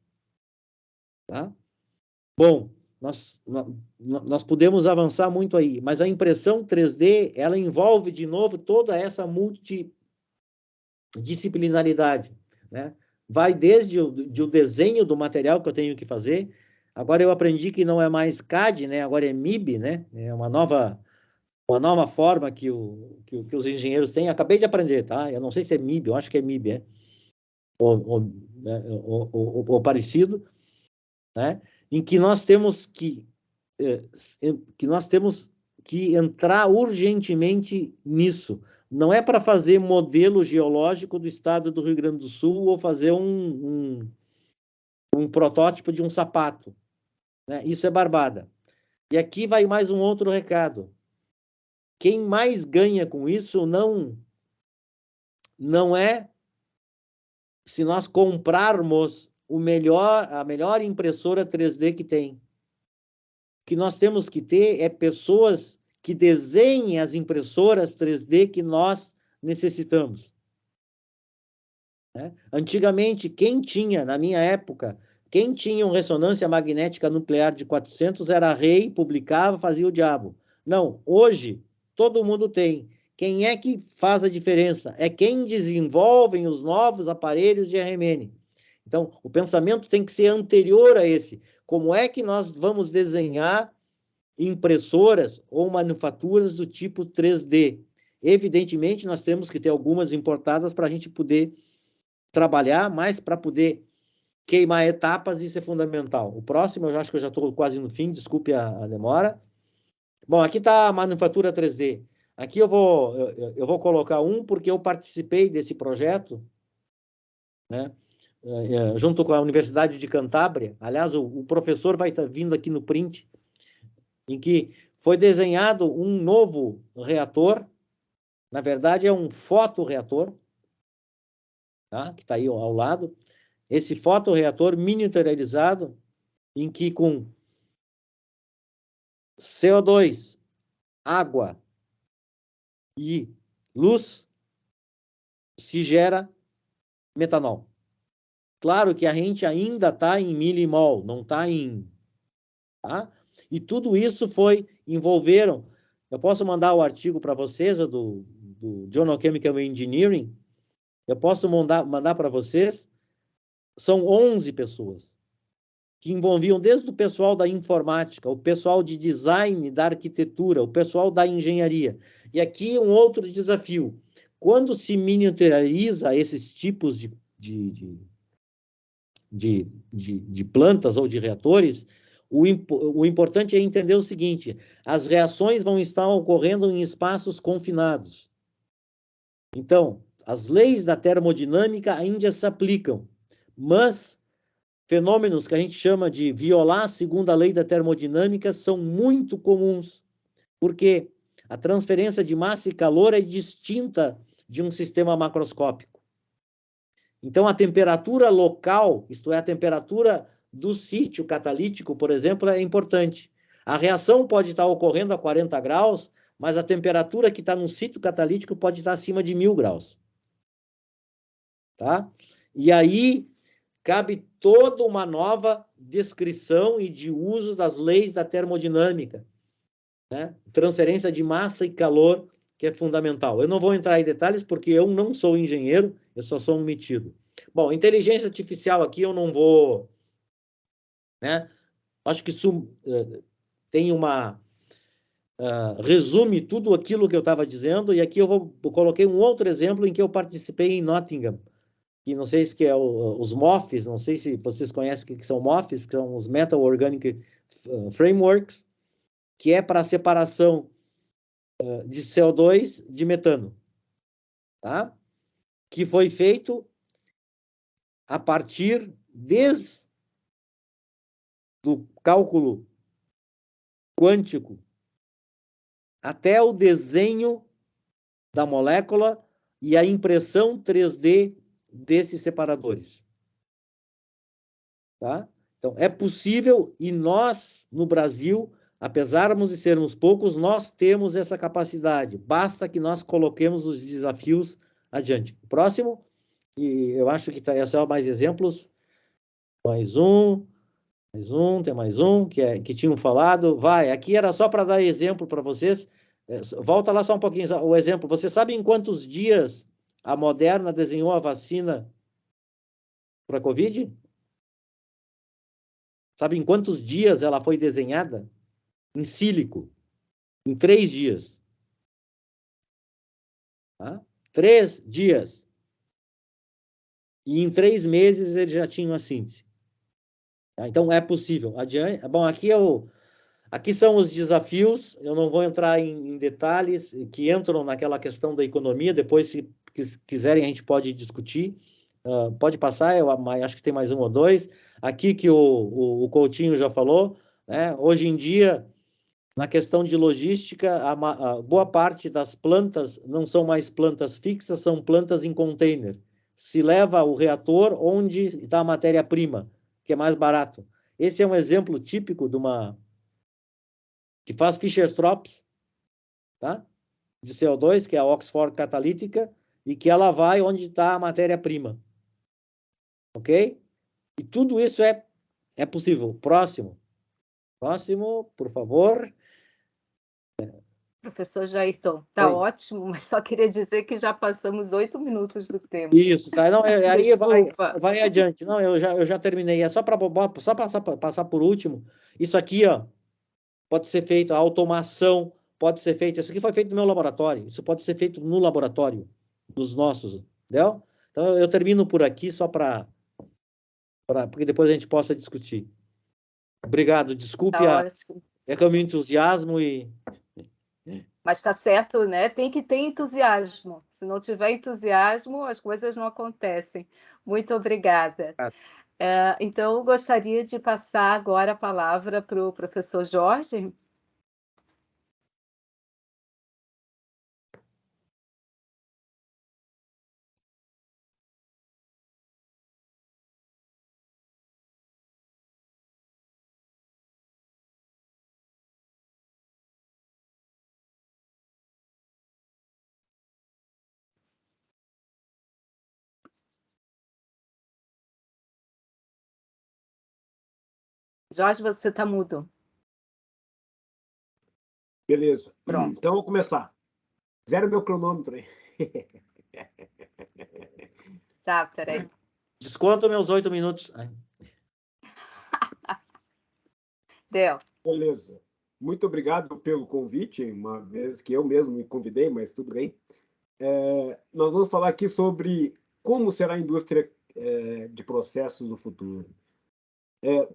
Tá? Bom, nós podemos avançar muito aí, mas a impressão 3D, ela envolve, de novo, toda essa multidisciplinaridade, né? Vai desde o desenho do material que eu tenho que fazer. Agora eu aprendi que não é mais CAD, né? Agora é MIB, né? É uma nova forma que os engenheiros têm. Acabei de aprender, tá? Eu não sei se é MIB, eu acho que é MIB, ou parecido, né? Em que nós temos que entrar urgentemente nisso. Não é para fazer modelo geológico do estado do Rio Grande do Sul ou fazer um protótipo de um sapato, né? Isso é barbada. E aqui vai mais um outro recado. Quem mais ganha com isso não é se nós comprarmos a melhor impressora 3D que tem. O que nós temos que ter é pessoas que desenhem as impressoras 3D que nós necessitamos, né? Antigamente, na minha época, quem tinha uma ressonância magnética nuclear de 400 era rei, publicava, fazia o diabo. Não, hoje, todo mundo tem. Quem é que faz a diferença? É quem desenvolve os novos aparelhos de RMN. Então, o pensamento tem que ser anterior a esse. Como é que nós vamos desenhar impressoras ou manufaturas do tipo 3D? Evidentemente, nós temos que ter algumas importadas para a gente poder trabalhar, mas para poder queimar etapas, isso é fundamental. O próximo, eu acho que eu já estou quase no fim, desculpe a demora. Bom, aqui está a manufatura 3D. Aqui eu vou colocar porque eu participei desse projeto, né? Junto com a Universidade de Cantábria. Aliás, o professor vai estar vindo aqui no print, em que foi desenhado um novo reator. Na verdade, é um fotoreator, tá? Que está aí ao lado. Esse fotoreator miniaturizado, em que com CO2, água e luz se gera metanol. Claro que a gente ainda está em milimol, não está em... Tá? E tudo isso envolveram... Eu posso mandar o artigo para vocês, do Journal Chemical Engineering. Eu posso mandar para vocês. São 11 pessoas que envolviam desde o pessoal da informática, o pessoal de design da arquitetura, o pessoal da engenharia. E aqui um outro desafio. Quando se miniaturiza esses tipos de plantas ou de reatores, o importante é entender o seguinte: as reações vão estar ocorrendo em espaços confinados. Então, as leis da termodinâmica ainda se aplicam, mas fenômenos que a gente chama de violar a segunda lei da termodinâmica são muito comuns, porque a transferência de massa e calor é distinta de um sistema macroscópico. Então, a temperatura local, isto é, a temperatura do sítio catalítico, por exemplo, é importante. A reação pode estar ocorrendo a 40 graus, mas a temperatura que está no sítio catalítico pode estar acima de 1000 graus. Tá? E aí cabe toda uma nova descrição e de uso das leis da termodinâmica, né? Transferência de massa e calor, que é fundamental. Eu não vou entrar em detalhes porque eu não sou engenheiro, eu só sou um metido. Bom, inteligência artificial aqui eu não vou, né? Acho que isso tem resume tudo aquilo que eu estava dizendo, e aqui eu coloquei um outro exemplo em que eu participei em Nottingham, que não sei se que é os MOFs, não sei se vocês conhecem o que são MOFs, que são os Metal Organic Frameworks, que é para a separação de CO2 de metano, tá? Que foi feito a partir desde do cálculo quântico até o desenho da molécula e a impressão 3D desses separadores. Tá? Então, é possível, e nós, no Brasil, apesar de sermos poucos, nós temos essa capacidade. Basta que nós coloquemos os desafios adiante. Próximo, e eu acho que é só mais exemplos. Mais um, tem mais um, que tinham falado. Vai, aqui era só para dar exemplo para vocês. Volta lá só um pouquinho, o exemplo. Você sabe em quantos dias a Moderna desenhou a vacina para a Covid? Sabe em quantos dias ela foi desenhada? Em sílico. Em 3 dias. Tá? 3 dias. e em 3 meses ele já tinha uma síntese. Tá? Então, é possível. Adiante. Bom, aqui são os desafios, eu não vou entrar em detalhes que entram naquela questão da economia, depois, se quiserem, a gente pode discutir. Pode passar, eu acho que tem mais um ou dois. Aqui que o Coutinho já falou, né? Hoje em dia, na questão de logística, a boa parte das plantas não são mais plantas fixas, são plantas em container. Se leva o reator onde está a matéria-prima, que é mais barato. Esse é um exemplo típico de uma que faz Fischer-Tropsch, tá? De CO2, que é a Oxford Catalítica, e que ela vai onde está a matéria-prima. Ok? E tudo isso é possível. Próximo, por favor. Professor Jairton, está Oi. ótimo, mas só queria dizer que já passamos 8 minutos do tempo. Isso, tá? Não, aí Desculpa. vai adiante. Não, eu já terminei. É só para passar por último. Isso aqui, ó, pode ser feito, a automação pode ser feita. Isso aqui foi feito no meu laboratório. Isso pode ser feito no laboratório dos nossos, entendeu? Então, eu termino por aqui só porque depois a gente possa discutir. Obrigado. Desculpe, Tá ótimo. é que eu me entusiasmo e... Mas está certo, né? Tem que ter entusiasmo. Se não tiver entusiasmo, as coisas não acontecem. Muito obrigada. Então, eu gostaria de passar agora a palavra para o professor Jorge. Jorge, você está mudo. Beleza. Pronto. Então, vou começar. Zero meu cronômetro aí. Tá, peraí. Desconto meus 8 minutos. Deu. Beleza. Muito obrigado pelo convite, uma vez que eu mesmo me convidei, mas tudo bem. Nós vamos falar aqui sobre como será a indústria de processos no futuro.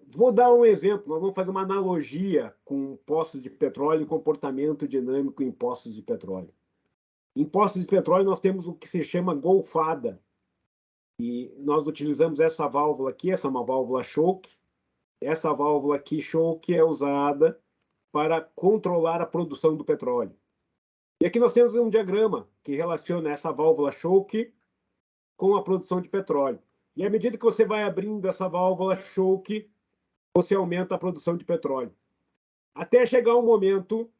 Vou dar um exemplo, nós vamos fazer uma analogia com poços de petróleo e comportamento dinâmico em poços de petróleo. Em poços de petróleo, nós temos o que se chama golfada, e nós utilizamos essa válvula aqui, essa é uma válvula choke. Essa válvula aqui, choke, é usada para controlar a produção do petróleo. E aqui nós temos um diagrama que relaciona essa válvula choke com a produção de petróleo. E à medida que você vai abrindo essa válvula choke, você aumenta a produção de petróleo. Até chegar um momento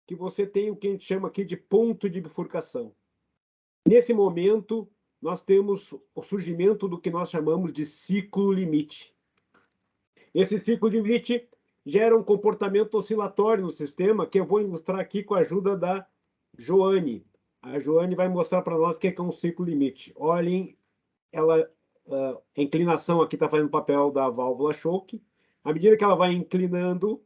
que você tem o que a gente chama aqui de ponto de bifurcação. Nesse momento, nós temos o surgimento do que nós chamamos de ciclo limite. Esse ciclo limite gera um comportamento oscilatório no sistema, que eu vou ilustrar aqui com a ajuda da Joane. A Joane vai mostrar para nós o que é um ciclo limite. Olhem, a inclinação aqui está fazendo o papel da válvula choke. À medida que ela vai inclinando,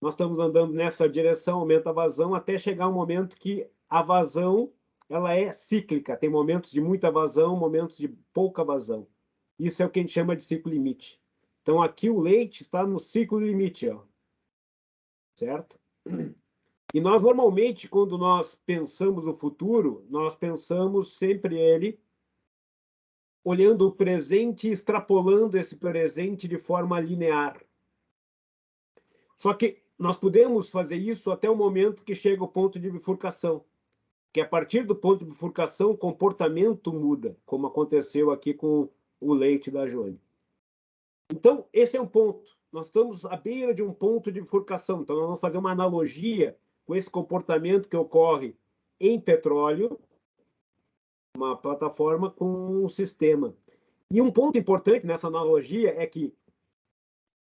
nós estamos andando nessa direção, aumenta a vazão, até chegar um momento que a vazão ela é cíclica. Tem momentos de muita vazão, momentos de pouca vazão. Isso é o que a gente chama de ciclo limite. Então, aqui o leite está no ciclo limite, ó. Certo? E nós, normalmente, quando nós pensamos o futuro, nós pensamos sempre ele olhando o presente e extrapolando esse presente de forma linear. Só que nós podemos fazer isso até o momento que chega o ponto de bifurcação, que a partir do ponto de bifurcação o comportamento muda, como aconteceu aqui com o leite da Joane. Então, esse é um ponto. Nós estamos à beira de um ponto de bifurcação. Então, nós vamos fazer uma analogia com esse comportamento que ocorre em petróleo, uma plataforma com um sistema. E um ponto importante nessa analogia é que,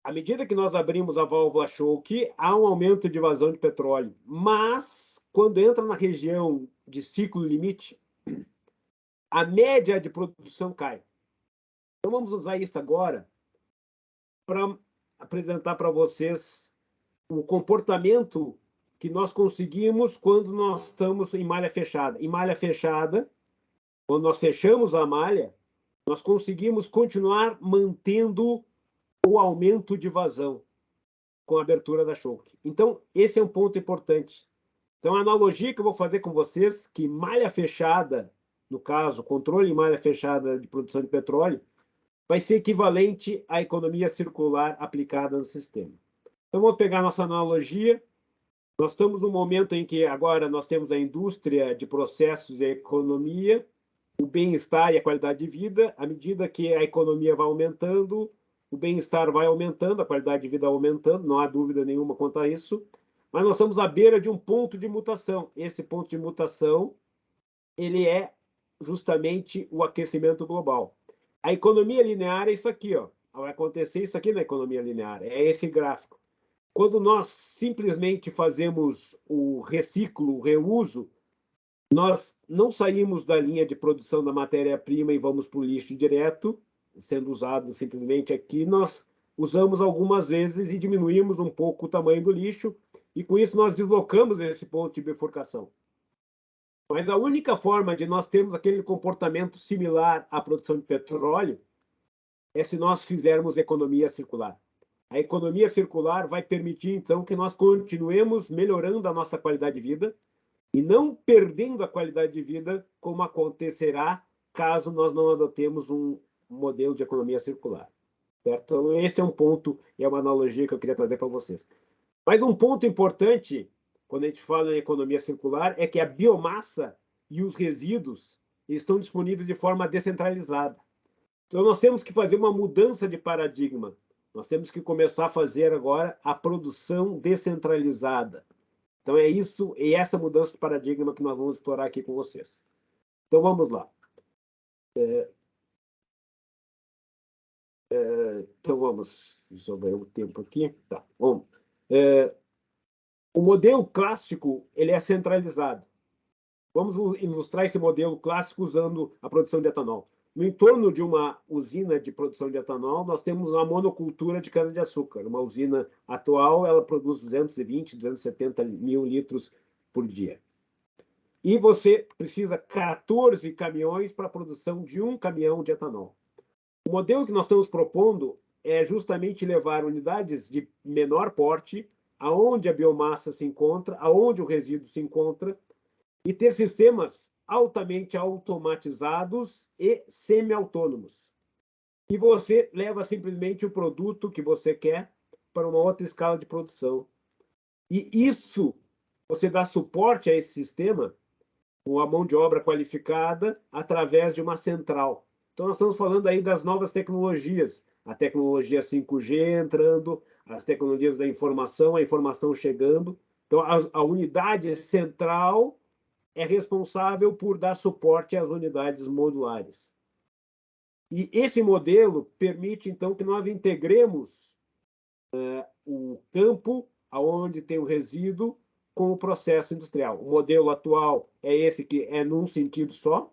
à medida que nós abrimos a válvula choke, há um aumento de vazão de petróleo. Mas, quando entra na região de ciclo limite, a média de produção cai. Então, vamos usar isso agora para apresentar para vocês o comportamento que nós conseguimos quando nós estamos em malha fechada. Em malha fechada, quando nós fechamos a malha, nós conseguimos continuar mantendo o aumento de vazão com a abertura da choke. Então, esse é um ponto importante. Então, a analogia que eu vou fazer com vocês, que malha fechada, no caso, controle em malha fechada de produção de petróleo, vai ser equivalente à economia circular aplicada no sistema. Então, vamos pegar nossa analogia. Nós estamos no momento em que agora nós temos a indústria de processos e a economia, o bem-estar e a qualidade de vida. À medida que a economia vai aumentando, o bem-estar vai aumentando, a qualidade de vida vai aumentando, não há dúvida nenhuma quanto a isso. Mas nós estamos à beira de um ponto de mutação. Esse ponto de mutação, ele é justamente o aquecimento global. A economia linear é isso aqui, ó. Vai acontecer isso aqui na economia linear, é esse gráfico. Quando nós simplesmente fazemos o reciclo, o reuso, nós não saímos da linha de produção da matéria-prima e vamos para o lixo direto, sendo usado simplesmente aqui, nós usamos algumas vezes e diminuímos um pouco o tamanho do lixo, e com isso nós deslocamos esse ponto de bifurcação. Mas a única forma de nós termos aquele comportamento similar à produção de petróleo é se nós fizermos economia circular. A economia circular vai permitir, então, que nós continuemos melhorando a nossa qualidade de vida e não perdendo a qualidade de vida, como acontecerá caso nós não adotemos um modelo de economia circular. Certo? Então, esse é um ponto, é uma analogia que eu queria trazer para vocês. Mas um ponto importante, quando a gente fala em economia circular, é que a biomassa e os resíduos estão disponíveis de forma descentralizada. Então, nós temos que fazer uma mudança de paradigma. Nós temos que começar a fazer agora a produção descentralizada. Então, é isso, e essa mudança de paradigma que nós vamos explorar aqui com vocês. Então, vamos lá. Então, vamos resolver o tempo aqui. Tá, vamos. O modelo clássico, ele é centralizado. Vamos ilustrar esse modelo clássico usando a produção de etanol. No entorno de uma usina de produção de etanol, nós temos uma monocultura de cana-de-açúcar. Uma usina atual, ela produz 220, 270 mil litros por dia. E você precisa 14 caminhões para a produção de um caminhão de etanol. O modelo que nós estamos propondo é justamente levar unidades de menor porte, aonde a biomassa se encontra, aonde o resíduo se encontra, e ter sistemas altamente automatizados e semi-autônomos. E você leva simplesmente o produto que você quer para uma outra escala de produção. E isso, você dá suporte a esse sistema com a mão de obra qualificada através de uma central. Então, nós estamos falando aí das novas tecnologias, a tecnologia 5G entrando, as tecnologias da informação, a informação chegando. Então, a unidade central é responsável por dar suporte às unidades modulares. E esse modelo permite, então, que nós integremos o campo, onde tem o resíduo, com o processo industrial. O modelo atual é esse que é num sentido só,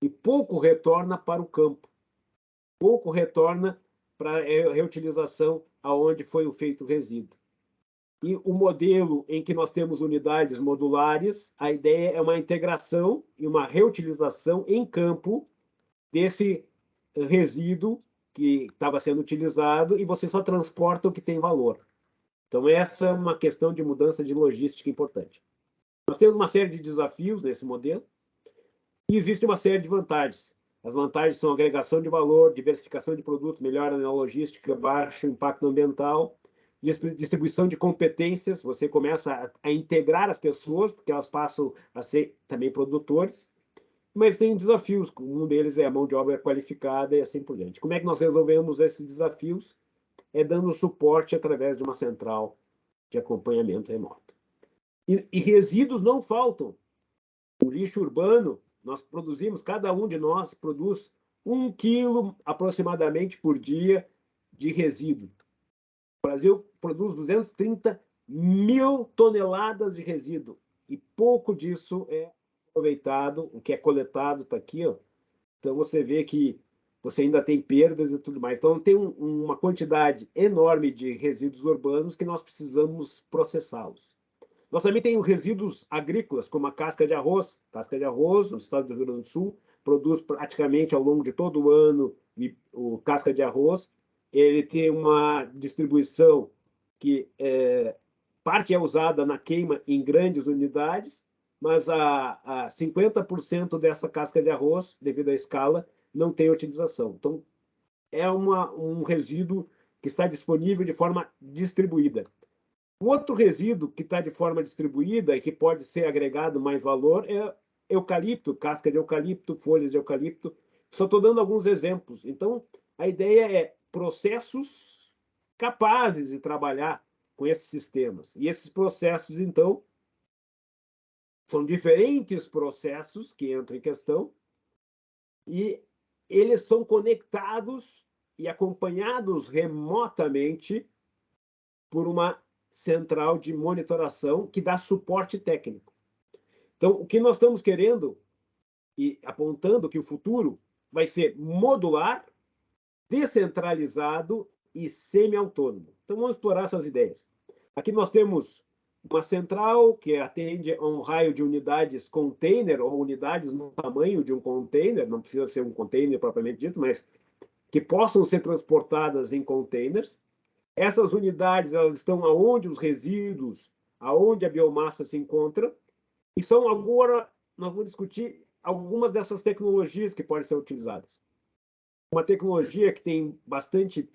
e pouco retorna para o campo. Pouco retorna para a reutilização aonde foi feito o resíduo. E o modelo em que nós temos unidades modulares, a ideia é uma integração e uma reutilização em campo desse resíduo que estava sendo utilizado e você só transporta o que tem valor. Então, essa é uma questão de mudança de logística importante. Nós temos uma série de desafios nesse modelo e existe uma série de vantagens. As vantagens são agregação de valor, diversificação de produtos, melhora na logística, baixo impacto ambiental, distribuição de competências, você começa a integrar as pessoas, porque elas passam a ser também produtores, mas tem desafios, um deles é a mão de obra qualificada e assim por diante. Como é que nós resolvemos esses desafios? É dando suporte através de uma central de acompanhamento remoto. E resíduos não faltam. O lixo urbano, nós produzimos, cada um de nós produz 1 quilo aproximadamente por dia de resíduo. O Brasil produz 230 mil toneladas de resíduo e pouco disso é aproveitado, o que é coletado está aqui, ó. Então você vê que você ainda tem perdas e tudo mais. Então tem uma quantidade enorme de resíduos urbanos que nós precisamos processá-los. Nós também temos resíduos agrícolas, como a casca de arroz no estado do Rio Grande do Sul, produz praticamente ao longo de todo o ano o casca de arroz. Ele tem uma distribuição que parte é usada na queima em grandes unidades, mas a 50% dessa casca de arroz, devido à escala, não tem utilização. Então, é um resíduo que está disponível de forma distribuída. O outro resíduo que está de forma distribuída e que pode ser agregado mais valor é eucalipto, casca de eucalipto, folhas de eucalipto. Só estou dando alguns exemplos. Então, a ideia é processos capazes de trabalhar com esses sistemas. E esses processos, então, são diferentes processos que entram em questão e eles são conectados e acompanhados remotamente por uma central de monitoração que dá suporte técnico. Então, o que nós estamos querendo e apontando que o futuro vai ser modular, descentralizado e semi-autônomo. Então, vamos explorar essas ideias. Aqui nós temos uma central que atende a um raio de unidades container, ou unidades no tamanho de um container, não precisa ser um container propriamente dito, mas que possam ser transportadas em containers. Essas unidades elas estão aonde os resíduos, aonde a biomassa se encontra, e são agora, nós vamos discutir algumas dessas tecnologias que podem ser utilizadas. Uma tecnologia que tem bastante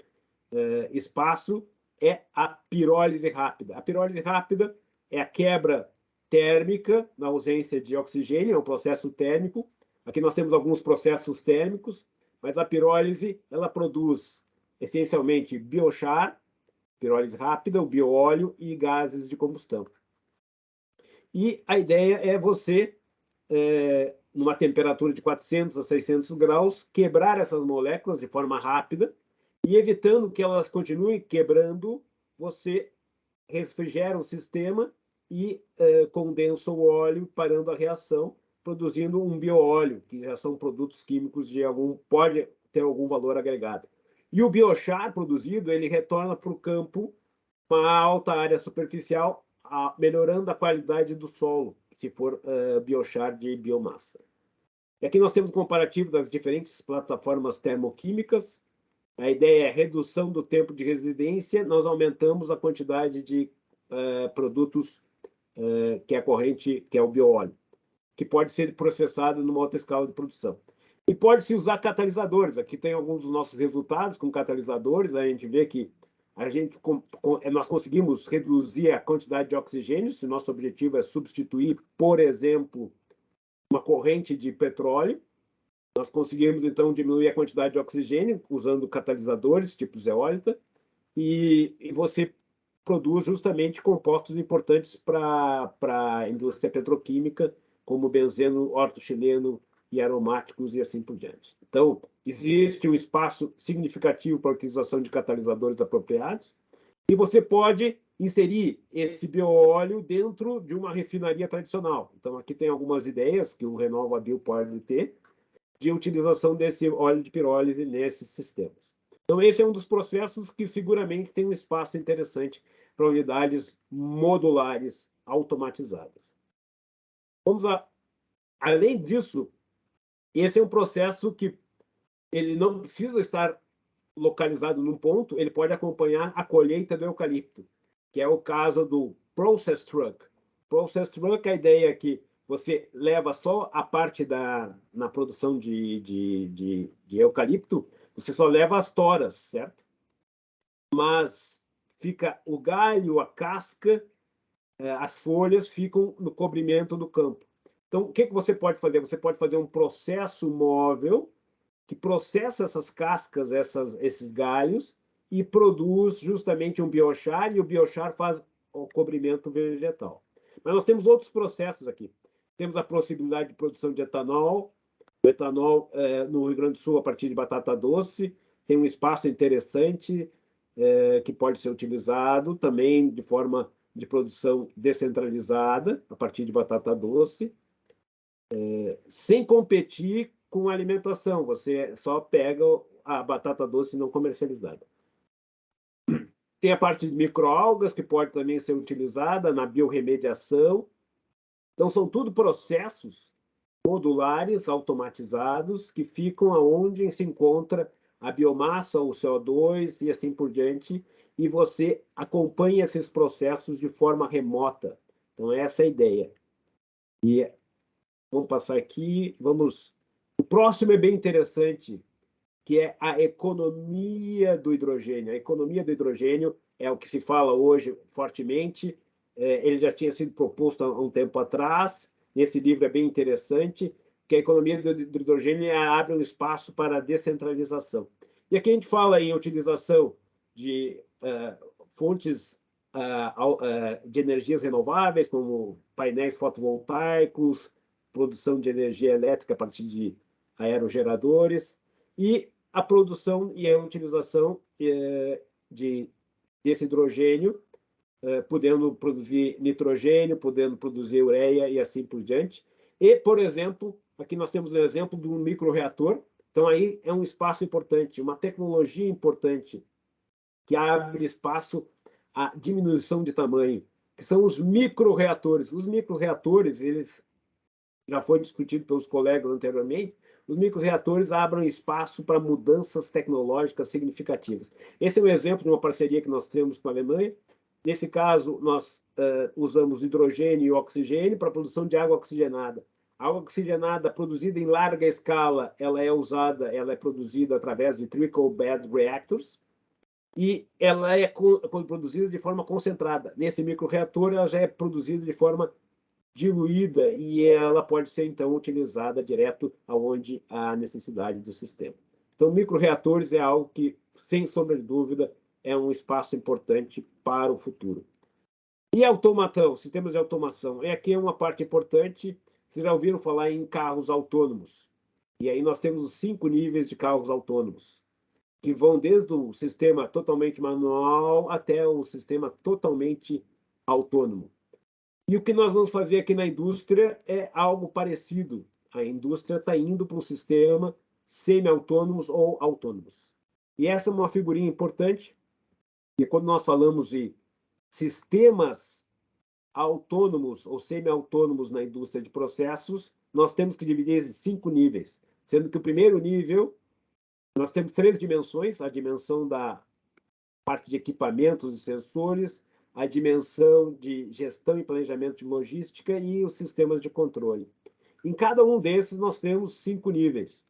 espaço é a pirólise rápida. A pirólise rápida é a quebra térmica na ausência de oxigênio, é um processo térmico. Aqui nós temos alguns processos térmicos, mas a pirólise ela produz essencialmente biochar, pirólise rápida, o bioóleo e gases de combustão. E a ideia é você, numa temperatura de 400 a 600 graus, quebrar essas moléculas de forma rápida e evitando que elas continuem quebrando, você refrigera o sistema e condensa o óleo, parando a reação, produzindo um bioóleo, que já são produtos químicos pode ter algum valor agregado. E o biochar produzido, ele retorna para o campo uma alta área superficial, melhorando a qualidade do solo, se for biochar de biomassa. E aqui nós temos um comparativo das diferentes plataformas termoquímicas. A ideia é redução do tempo de residência, nós aumentamos a quantidade de produtos que é corrente, que é o bioóleo, que pode ser processado numa alta escala de produção. E pode-se usar catalisadores. Aqui tem alguns dos nossos resultados com catalisadores. A gente vê que nós conseguimos reduzir a quantidade de oxigênio, se nosso objetivo é substituir, por exemplo, uma corrente de petróleo. Nós conseguimos, então, diminuir a quantidade de oxigênio usando catalisadores, tipo zeólita, e você produz justamente compostos importantes para a indústria petroquímica, como benzeno, ortoxileno e aromáticos e assim por diante. Então, existe um espaço significativo para a utilização de catalisadores apropriados e você pode inserir esse bioóleo dentro de uma refinaria tradicional. Então, aqui tem algumas ideias que o RenovaBio pode ter de utilização desse óleo de pirólise nesses sistemas. Então, esse é um dos processos que seguramente tem um espaço interessante para unidades modulares automatizadas. Além disso, esse é um processo que ele não precisa estar localizado num ponto, ele pode acompanhar a colheita do eucalipto, que é o caso do Process Truck. Process Truck, a ideia é que você leva só a parte na produção de eucalipto, você só leva as toras, certo? Mas fica o galho, a casca, as folhas ficam no cobrimento do campo. Então, o que você pode fazer? Você pode fazer um processo móvel que processa essas cascas, esses galhos, e produz justamente um biochar, e o biochar faz o cobrimento vegetal. Mas nós temos outros processos aqui. Temos a possibilidade de produção de etanol. O etanol, no Rio Grande do Sul, a partir de batata doce, tem um espaço interessante que pode ser utilizado também de forma de produção descentralizada, a partir de batata doce, sem competir com a alimentação. Você só pega a batata doce não comercializada. Tem a parte de microalgas, que pode também ser utilizada na biorremediação. Então, são tudo processos modulares, automatizados, que ficam aonde se encontra a biomassa, o CO2 e assim por diante, e você acompanha esses processos de forma remota. Então, essa é a ideia. E vamos passar aqui, vamos... O próximo é bem interessante, que é a economia do hidrogênio. A economia do hidrogênio é o que se fala hoje fortemente, ele já tinha sido proposto há um tempo atrás, nesse livro é bem interessante, que a economia do hidrogênio abre um espaço para a descentralização. E aqui a gente fala em utilização de fontes de energias renováveis, como painéis fotovoltaicos, produção de energia elétrica a partir de aerogeradores, e a produção e a utilização desse hidrogênio, podendo produzir nitrogênio, podendo produzir ureia e assim por diante. E, por exemplo, aqui nós temos um exemplo de um microreator. Então, aí é um espaço importante, uma tecnologia importante, que abre espaço à diminuição de tamanho, que são os microreatores. Os microreatores, eles já foi discutido pelos colegas anteriormente, os microreatores abrem espaço para mudanças tecnológicas significativas. Esse é um exemplo de uma parceria que nós temos com a Alemanha. Nesse caso, nós usamos hidrogênio e oxigênio para a produção de água oxigenada. A água oxigenada produzida em larga escala, ela é produzida através de trickle bed reactors, e ela é produzida de forma concentrada. Nesse microreator, ela já é produzida de forma diluída e ela pode ser, então, utilizada direto aonde há necessidade do sistema. Então, microreatores é algo que, sem sombra de dúvida, é um espaço importante para o futuro. E automação, sistemas de automação. Aqui é uma parte importante. Vocês já ouviram falar em carros autônomos. E aí nós temos os 5 níveis de carros autônomos, que vão desde o sistema totalmente manual até o sistema totalmente autônomo. E o que nós vamos fazer aqui na indústria é algo parecido. A indústria está indo para um sistema semi-autônomos ou autônomos. E essa é uma figurinha importante, e quando nós falamos de sistemas autônomos ou semi-autônomos na indústria de processos, nós temos que dividir esses 5 níveis, sendo que o primeiro nível, nós temos 3 dimensões, a dimensão da parte de equipamentos e sensores, a dimensão de gestão e planejamento de logística e os sistemas de controle. Em cada um desses, nós temos 5 níveis.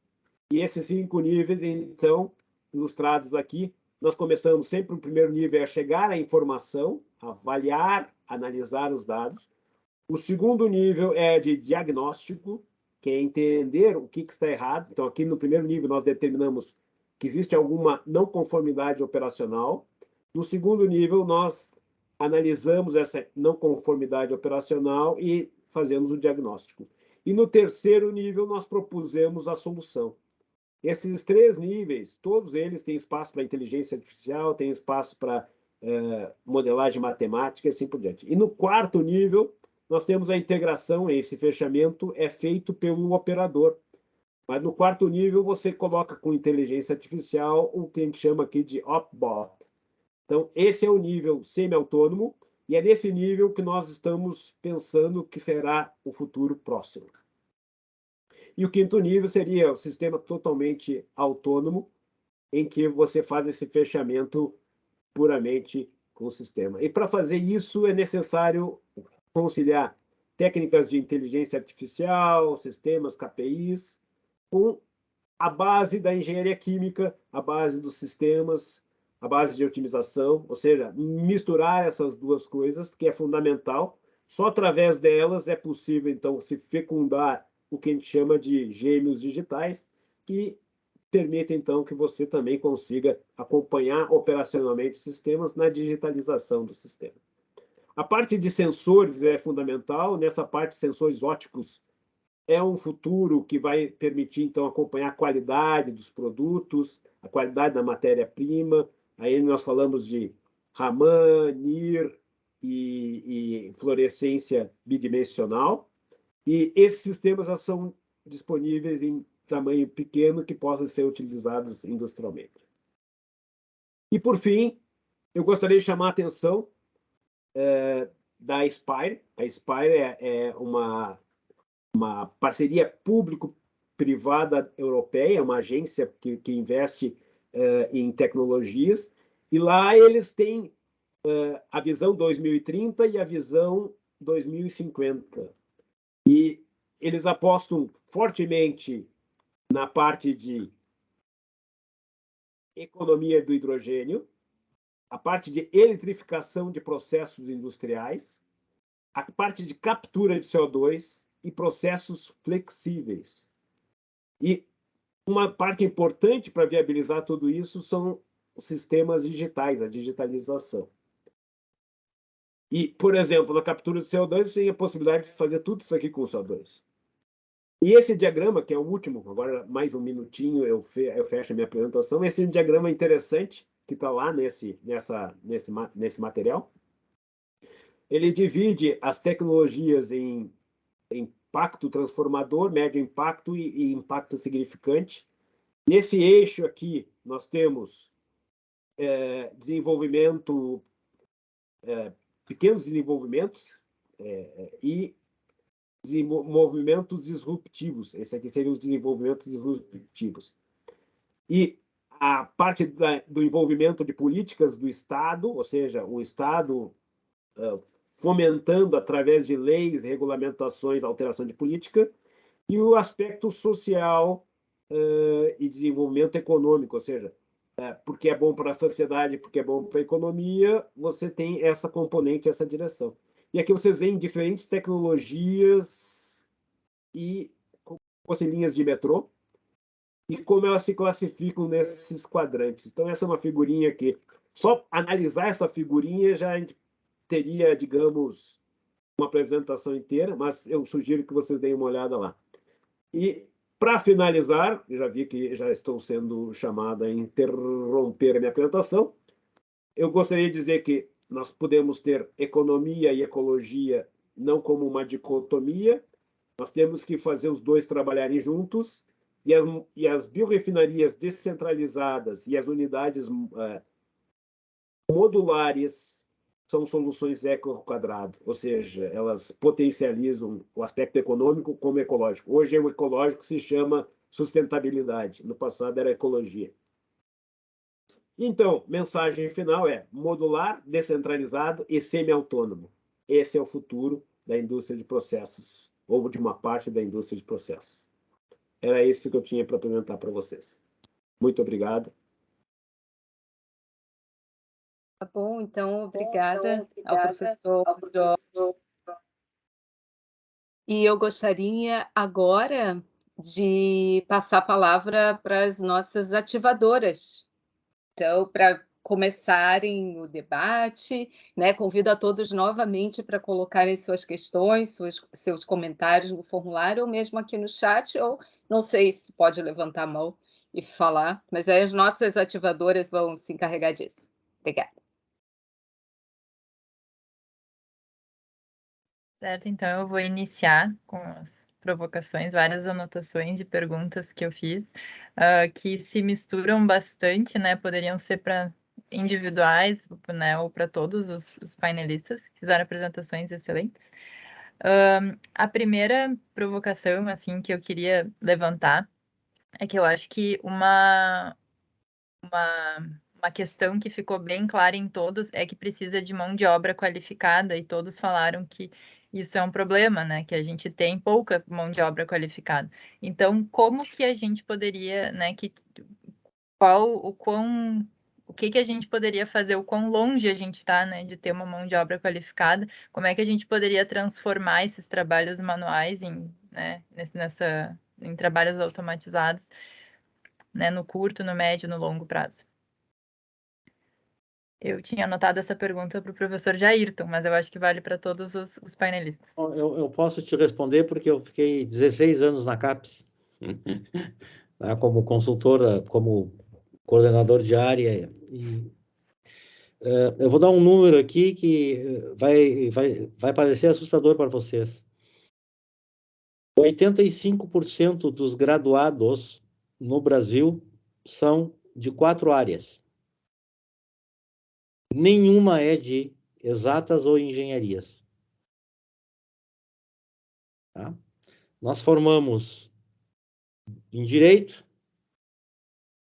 E esses 5 níveis, então, ilustrados aqui, nós começamos sempre o primeiro nível a chegar à informação, avaliar, analisar os dados. O segundo nível é de diagnóstico, que é entender o que está errado. Então, aqui no primeiro nível, nós determinamos que existe alguma não conformidade operacional. No segundo nível, nós analisamos essa não conformidade operacional e fazemos o diagnóstico. E no terceiro nível, nós propusemos a solução. Esses 3 níveis, todos eles têm espaço para inteligência artificial, têm espaço para modelagem matemática e assim por diante. E no quarto nível, nós temos a integração, esse fechamento é feito pelo operador. Mas no quarto nível, você coloca com inteligência artificial o que a gente chama aqui de OpBot. Então, esse é o nível semi-autônomo, e é nesse nível que nós estamos pensando que será o futuro próximo. E o quinto nível seria o sistema totalmente autônomo, em que você faz esse fechamento puramente com o sistema. E para fazer isso é necessário conciliar técnicas de inteligência artificial, sistemas, KPIs, com a base da engenharia química, a base dos sistemas, a base de otimização, ou seja, misturar essas duas coisas, que é fundamental. Só através delas é possível, então, se fecundar o que a gente chama de gêmeos digitais, que permite, então, que você também consiga acompanhar operacionalmente sistemas na digitalização do sistema. A parte de sensores é fundamental. Nessa parte, sensores ópticos é um futuro que vai permitir, então, acompanhar a qualidade dos produtos, a qualidade da matéria-prima. Aí nós falamos de Raman, NIR e fluorescência bidimensional. E esses sistemas já são disponíveis em tamanho pequeno que possam ser utilizados industrialmente. E, por fim, eu gostaria de chamar a atenção da Spire. A Spire é uma uma parceria público-privada europeia, uma agência que investe em tecnologias, e lá eles têm a visão 2030 e a visão 2050. E eles apostam fortemente na parte de economia do hidrogênio, a parte de eletrificação de processos industriais, a parte de captura de CO2 e processos flexíveis. E uma parte importante para viabilizar tudo isso são os sistemas digitais, a digitalização. E, por exemplo, na captura de CO2, você tem a possibilidade de fazer tudo isso aqui com CO2. E esse diagrama, que é o último, agora mais um minutinho eu fecho a minha apresentação, esse é um diagrama interessante, que está lá nesse material. Ele divide as tecnologias em impacto transformador, médio impacto e impacto significante. Nesse eixo aqui, nós temos desenvolvimento, pequenos desenvolvimentos e desenvolvimentos disruptivos. Esse aqui seriam os desenvolvimentos disruptivos. E a parte do envolvimento de políticas do Estado, ou seja, o Estado fomentando através de leis, regulamentações, alteração de política, e o aspecto social e desenvolvimento econômico, ou seja, porque é bom para a sociedade, porque é bom para a economia, você tem essa componente, essa direção. E aqui vocês veem diferentes tecnologias e como fossem linhas de metrô, e como elas se classificam nesses quadrantes. Então, essa é uma figurinha que, só analisar essa figurinha já teria, digamos, uma apresentação inteira, mas eu sugiro que vocês deem uma olhada lá. E, para finalizar, já vi que já estou sendo chamada a interromper a minha apresentação, eu gostaria de dizer que nós podemos ter economia e ecologia não como uma dicotomia, nós temos que fazer os dois trabalharem juntos, e as biorefinarias descentralizadas e as unidades modulares são soluções eco ao quadrado, ou seja, elas potencializam o aspecto econômico como ecológico. Hoje o ecológico se chama sustentabilidade, no passado era ecologia. Então, mensagem final é modular, descentralizado e semi-autônomo. Esse é o futuro da indústria de processos, ou de uma parte da indústria de processos. Era isso que eu tinha para apresentar para vocês. Muito obrigado. Tá bom, então, obrigada ao professor Jorge. E eu gostaria agora de passar a palavra para as nossas ativadoras. Então, para começarem o debate, né, convido a todos novamente para colocarem suas questões, seus comentários no formulário, ou mesmo aqui no chat, ou não sei se pode levantar a mão e falar, mas aí as nossas ativadoras vão se encarregar disso. Obrigada. Certo, então eu vou iniciar com as provocações, várias anotações de perguntas que eu fiz, que se misturam bastante, né? Poderiam ser para individuais, né? Ou para todos os painelistas que fizeram apresentações excelentes. A primeira provocação, assim, que eu queria levantar é que eu acho que uma questão que ficou bem clara em todos é que precisa de mão de obra qualificada, e todos falaram que isso é um problema, né? Que a gente tem pouca mão de obra qualificada. Então, como que a gente poderia, né? O que a gente poderia fazer, o quão longe a gente está, né, de ter uma mão de obra qualificada, como é que a gente poderia transformar esses trabalhos manuais em, né, em trabalhos automatizados, né, no curto, no médio, no longo prazo. Eu tinha anotado essa pergunta para o professor Jairton, mas eu acho que vale para todos os painelistas. Eu posso te responder porque eu fiquei 16 anos na CAPES, né, como consultora, como coordenador de área. E, eu vou dar um número aqui que vai parecer assustador para vocês. 85% dos graduados no Brasil são de 4 áreas. Nenhuma é de exatas ou engenharias. Tá? nós formamos em Direito,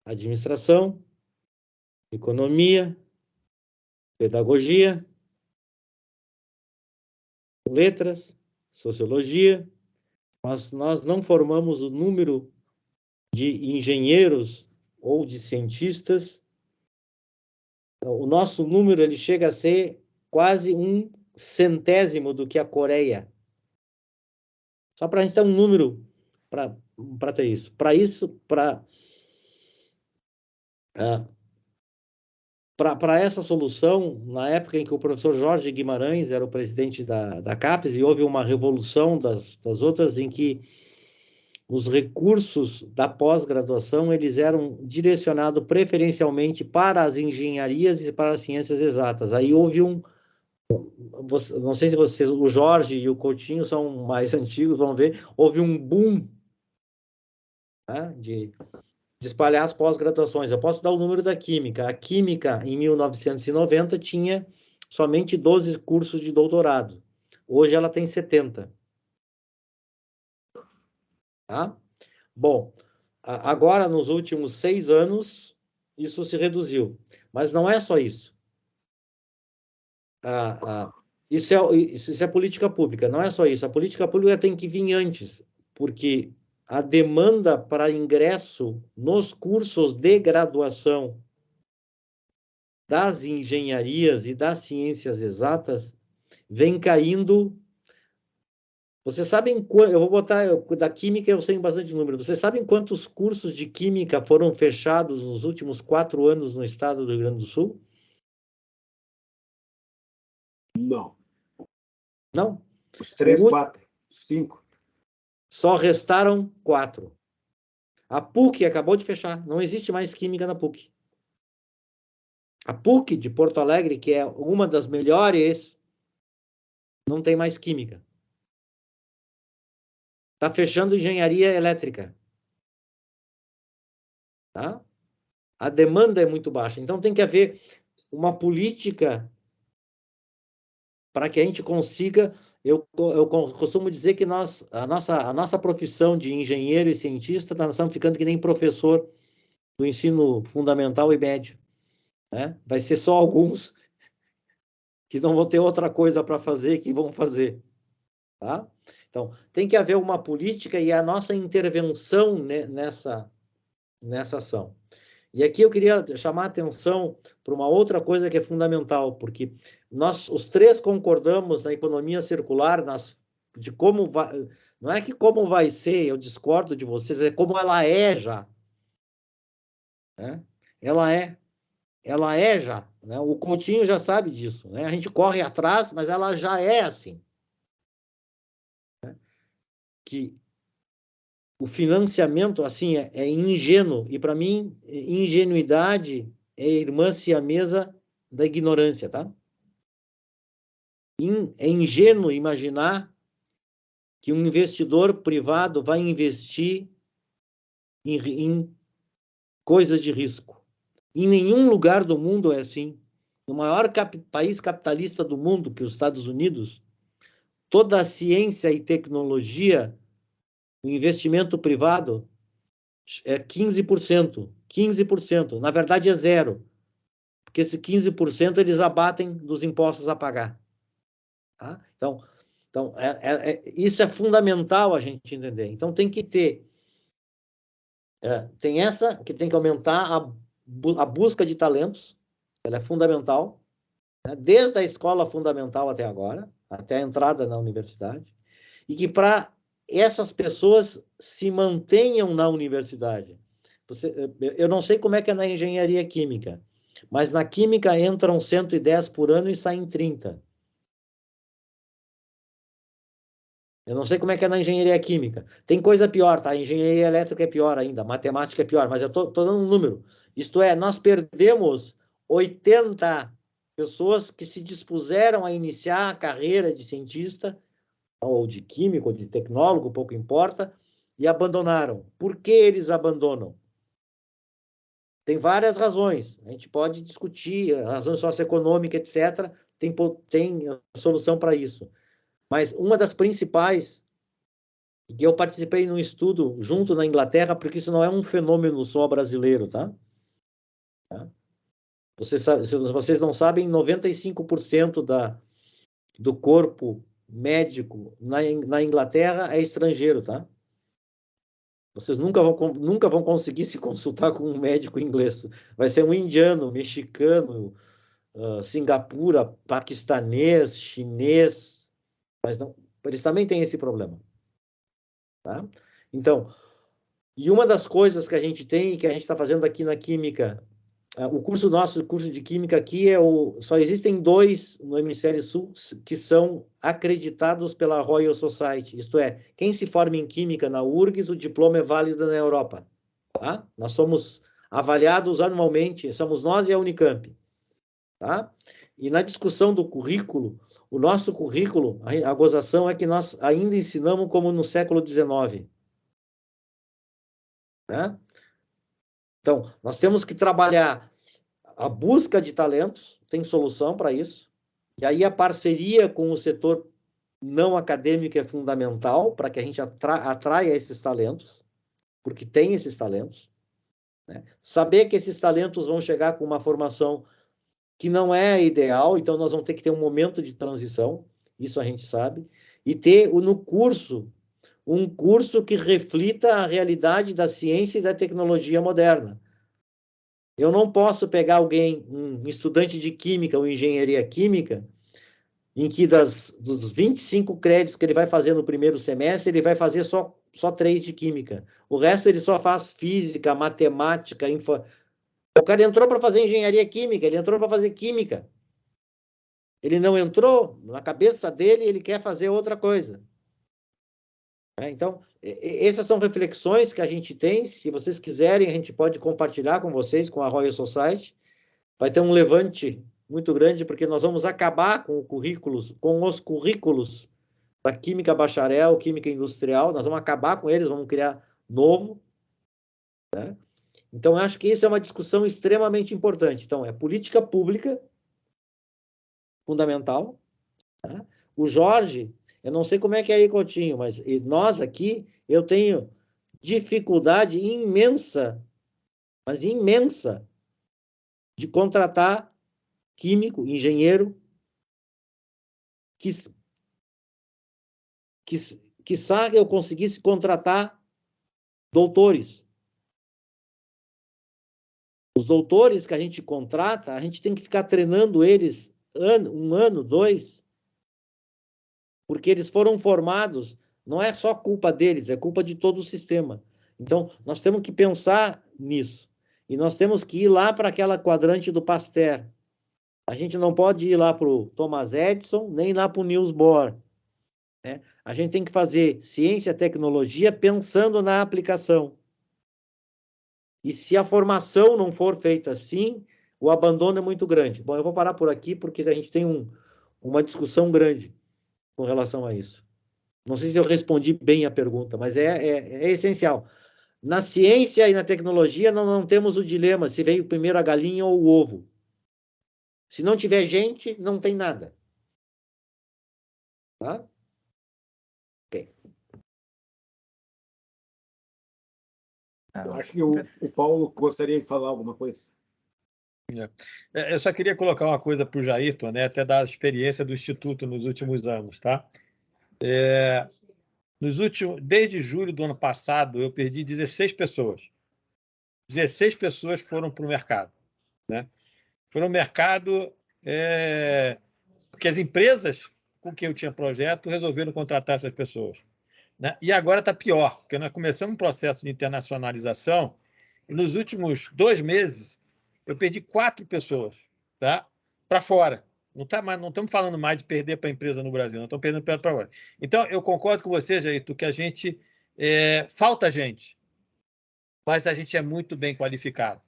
Administração, Economia, Pedagogia, Letras, Sociologia, mas nós não formamos o número de engenheiros ou de cientistas. O nosso número ele chega a ser quase 1/100º do que a Coreia. Só para a gente ter um número para ter isso. Para essa solução, na época em que o professor Jorge Guimarães era o presidente da CAPES, e houve uma revolução das outras, em que os recursos da pós-graduação eles eram direcionados preferencialmente para as engenharias e para as ciências exatas. Aí houve não sei se vocês, o Jorge e o Coutinho são mais antigos, vão ver, houve um boom, né, de espalhar as pós-graduações. Eu posso dar o número da Química. A Química, em 1990, tinha somente 12 cursos de doutorado. Hoje ela tem 70. Tá? Bom, agora, nos últimos 6 anos, isso se reduziu. Mas não é só isso. Isso é política pública, não é só isso. A política pública tem que vir antes, porque a demanda para ingresso nos cursos de graduação das engenharias e das ciências exatas vem caindo. Vocês sabem quanto? Eu vou botar da Química, eu sei bastante número. Vocês sabem quantos cursos de Química foram fechados nos últimos 4 anos no estado do Rio Grande do Sul? Não. Não? Os 3, 4, 5. Só restaram 4. A PUC acabou de fechar. Não existe mais Química na PUC. A PUC de Porto Alegre, que é uma das melhores, não tem mais Química. Está fechando Engenharia Elétrica. Tá? A demanda é muito baixa. Então, tem que haver uma política para que a gente consiga. Eu costumo dizer que a nossa profissão de engenheiro e cientista, nós estamos ficando que nem professor do ensino fundamental e médio. Né? Vai ser só alguns que não vão ter outra coisa para fazer que vão fazer. Tá? Então, tem que haver uma política e a nossa intervenção nessa ação. E aqui eu queria chamar a atenção para uma outra coisa que é fundamental, porque nós, os 3 concordamos na economia circular, de como vai. Não é que como vai ser, eu discordo de vocês, é como ela é já. Né? Ela é já. Né? O Coutinho já sabe disso. Né? A gente corre atrás, mas ela já é assim. Né? Que o financiamento, assim, é ingênuo. E, para mim, ingenuidade é irmã siamesa da ignorância, tá? É ingênuo imaginar que um investidor privado vai investir em coisas de risco. Em nenhum lugar do mundo é assim. No maior país capitalista do mundo, que é os Estados Unidos, toda a ciência e tecnologia, o investimento privado é 15%. 15%. Na verdade, é 0%. Porque esse 15% eles abatem dos impostos a pagar. Tá? Então isso é fundamental a gente entender. Então, tem que ter... tem essa que tem que aumentar a busca de talentos. Ela é fundamental. Né? Desde a escola fundamental até agora, até a entrada na universidade. E que para essas pessoas se mantenham na universidade. Eu não sei como é que é na engenharia química, mas na química entram 110 por ano e saem 30. Eu não sei como é que é na engenharia química. Tem coisa pior, tá? A engenharia elétrica é pior ainda, a matemática é pior, mas eu estou dando um número. Isto é, nós perdemos 80 pessoas que se dispuseram a iniciar a carreira de cientista, ou de químico, ou de tecnólogo, pouco importa, e abandonaram. Por que eles abandonam? Tem várias razões. A gente pode discutir, razões socioeconômicas, etc. Tem solução para isso. Mas uma das principais E eu participei num estudo junto na Inglaterra, porque isso não é um fenômeno só brasileiro, tá? Se vocês não sabem, 95% do corpo médico na Inglaterra é estrangeiro, tá? Vocês nunca vão conseguir se consultar com um médico inglês. Vai ser um indiano, mexicano, Singapura, paquistanês, chinês, mas não, eles também têm esse problema. Tá? Então, e uma das coisas que a gente tem, que a gente está fazendo aqui na Química, o curso de Química aqui só existem 2 no Hemisfério Sul que são acreditados pela Royal Society, isto é, quem se forma em Química na URGS, o diploma é válido na Europa. Tá? Nós somos avaliados anualmente, somos nós e a Unicamp. Tá? E na discussão do currículo, o nosso currículo, a gozação é que nós ainda ensinamos como no século XIX. Né? Então, nós temos que trabalhar a busca de talentos, tem solução para isso, e aí a parceria com o setor não acadêmico é fundamental para que a gente atraia esses talentos, porque tem esses talentos. Né? Saber que esses talentos vão chegar com uma formação que não é ideal, então nós vamos ter que ter um momento de transição, isso a gente sabe, e ter no curso um curso que reflita a realidade da ciência e da tecnologia moderna. Eu não posso pegar alguém, um estudante de química ou engenharia química, em que dos 25 créditos que ele vai fazer no primeiro semestre, ele vai fazer só 3 de química. O resto ele só faz física, matemática, O cara entrou para fazer engenharia química, ele entrou para fazer química. Ele não entrou, na cabeça dele, ele quer fazer outra coisa. Então, essas são reflexões que a gente tem. Se vocês quiserem, a gente pode compartilhar com vocês, com a Royal Society. Vai ter um levante muito grande, porque nós vamos acabar com os currículos da química bacharel, química industrial. Nós vamos acabar com eles, vamos criar novo. Né? Então, eu acho que isso é uma discussão extremamente importante. Então, é política pública, fundamental. Tá? O Jorge, eu não sei como é que é aí, Coutinho, mas nós aqui, eu tenho dificuldade imensa, mas imensa, de contratar químico, engenheiro, que sabe eu conseguisse contratar doutores. Os doutores que a gente contrata, a gente tem que ficar treinando eles 1 ano, 2, porque eles foram formados, não é só culpa deles, é culpa de todo o sistema. Então, nós temos que pensar nisso. E nós temos que ir lá para aquela quadrante do Pasteur. A gente não pode ir lá para o Thomas Edison, nem lá para o Niels Bohr. Né? A gente tem que fazer ciência e tecnologia pensando na aplicação. E se a formação não for feita assim, o abandono é muito grande. Bom, eu vou parar por aqui, porque a gente tem uma discussão grande com relação a isso. Não sei se eu respondi bem a pergunta, mas é essencial. Na ciência e na tecnologia, nós não temos o dilema se veio primeiro a galinha ou o ovo. Se não tiver gente, não tem nada. Tá? Ok. Eu acho que o Paulo gostaria de falar alguma coisa. Eu só queria colocar uma coisa para o Jairton, né, até da experiência do Instituto nos últimos anos. Tá? Desde julho do ano passado, eu perdi 16 pessoas. 16 pessoas foram para o mercado. Né? Foram ao mercado porque as empresas com quem eu tinha projeto resolveram contratar essas pessoas. Né? E agora está pior, porque nós começamos um processo de internacionalização e nos últimos 2 meses eu perdi 4 pessoas, tá? Para fora. Não estamos falando mais de perder para a empresa no Brasil, não estamos perdendo para fora. Então, eu concordo com você, Jairton, que a gente falta gente, mas a gente é muito bem qualificado.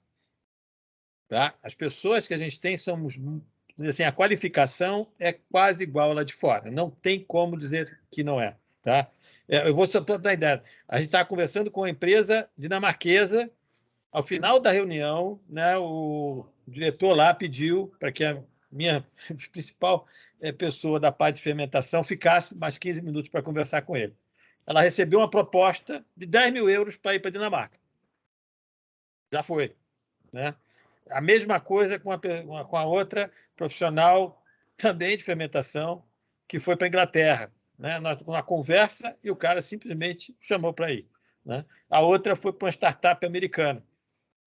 Tá? As pessoas que a gente tem somos, assim, a qualificação é quase igual lá de fora. Não tem como dizer que não é. Tá? Eu vou só dar uma ideia. A gente estava conversando com uma empresa dinamarquesa. Ao final da reunião, né, o diretor lá pediu para que a minha principal pessoa da parte de fermentação ficasse mais 15 minutos para conversar com ele. ela recebeu uma proposta de 10 mil euros para ir para a Dinamarca. Já foi, né? A mesma coisa com a outra profissional também de fermentação, que foi para a Inglaterra, né? Uma conversa e o cara simplesmente chamou para ir, né? A outra foi para uma startup americana,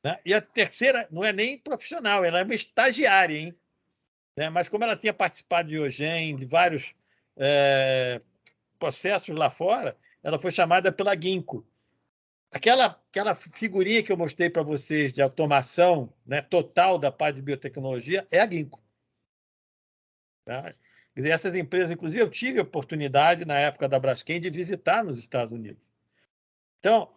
né? E a terceira não é nem profissional, ela é uma estagiária, hein? Né? Mas como ela tinha participado de Eugene, de vários processos lá fora, ela foi chamada pela Ginkgo. Aquela figurinha que eu mostrei para vocês de automação, né, total da parte de biotecnologia é a Ginkgo. Tá? Quer dizer, essas empresas, inclusive, eu tive a oportunidade, na época da Braskem, de visitar nos Estados Unidos. Então,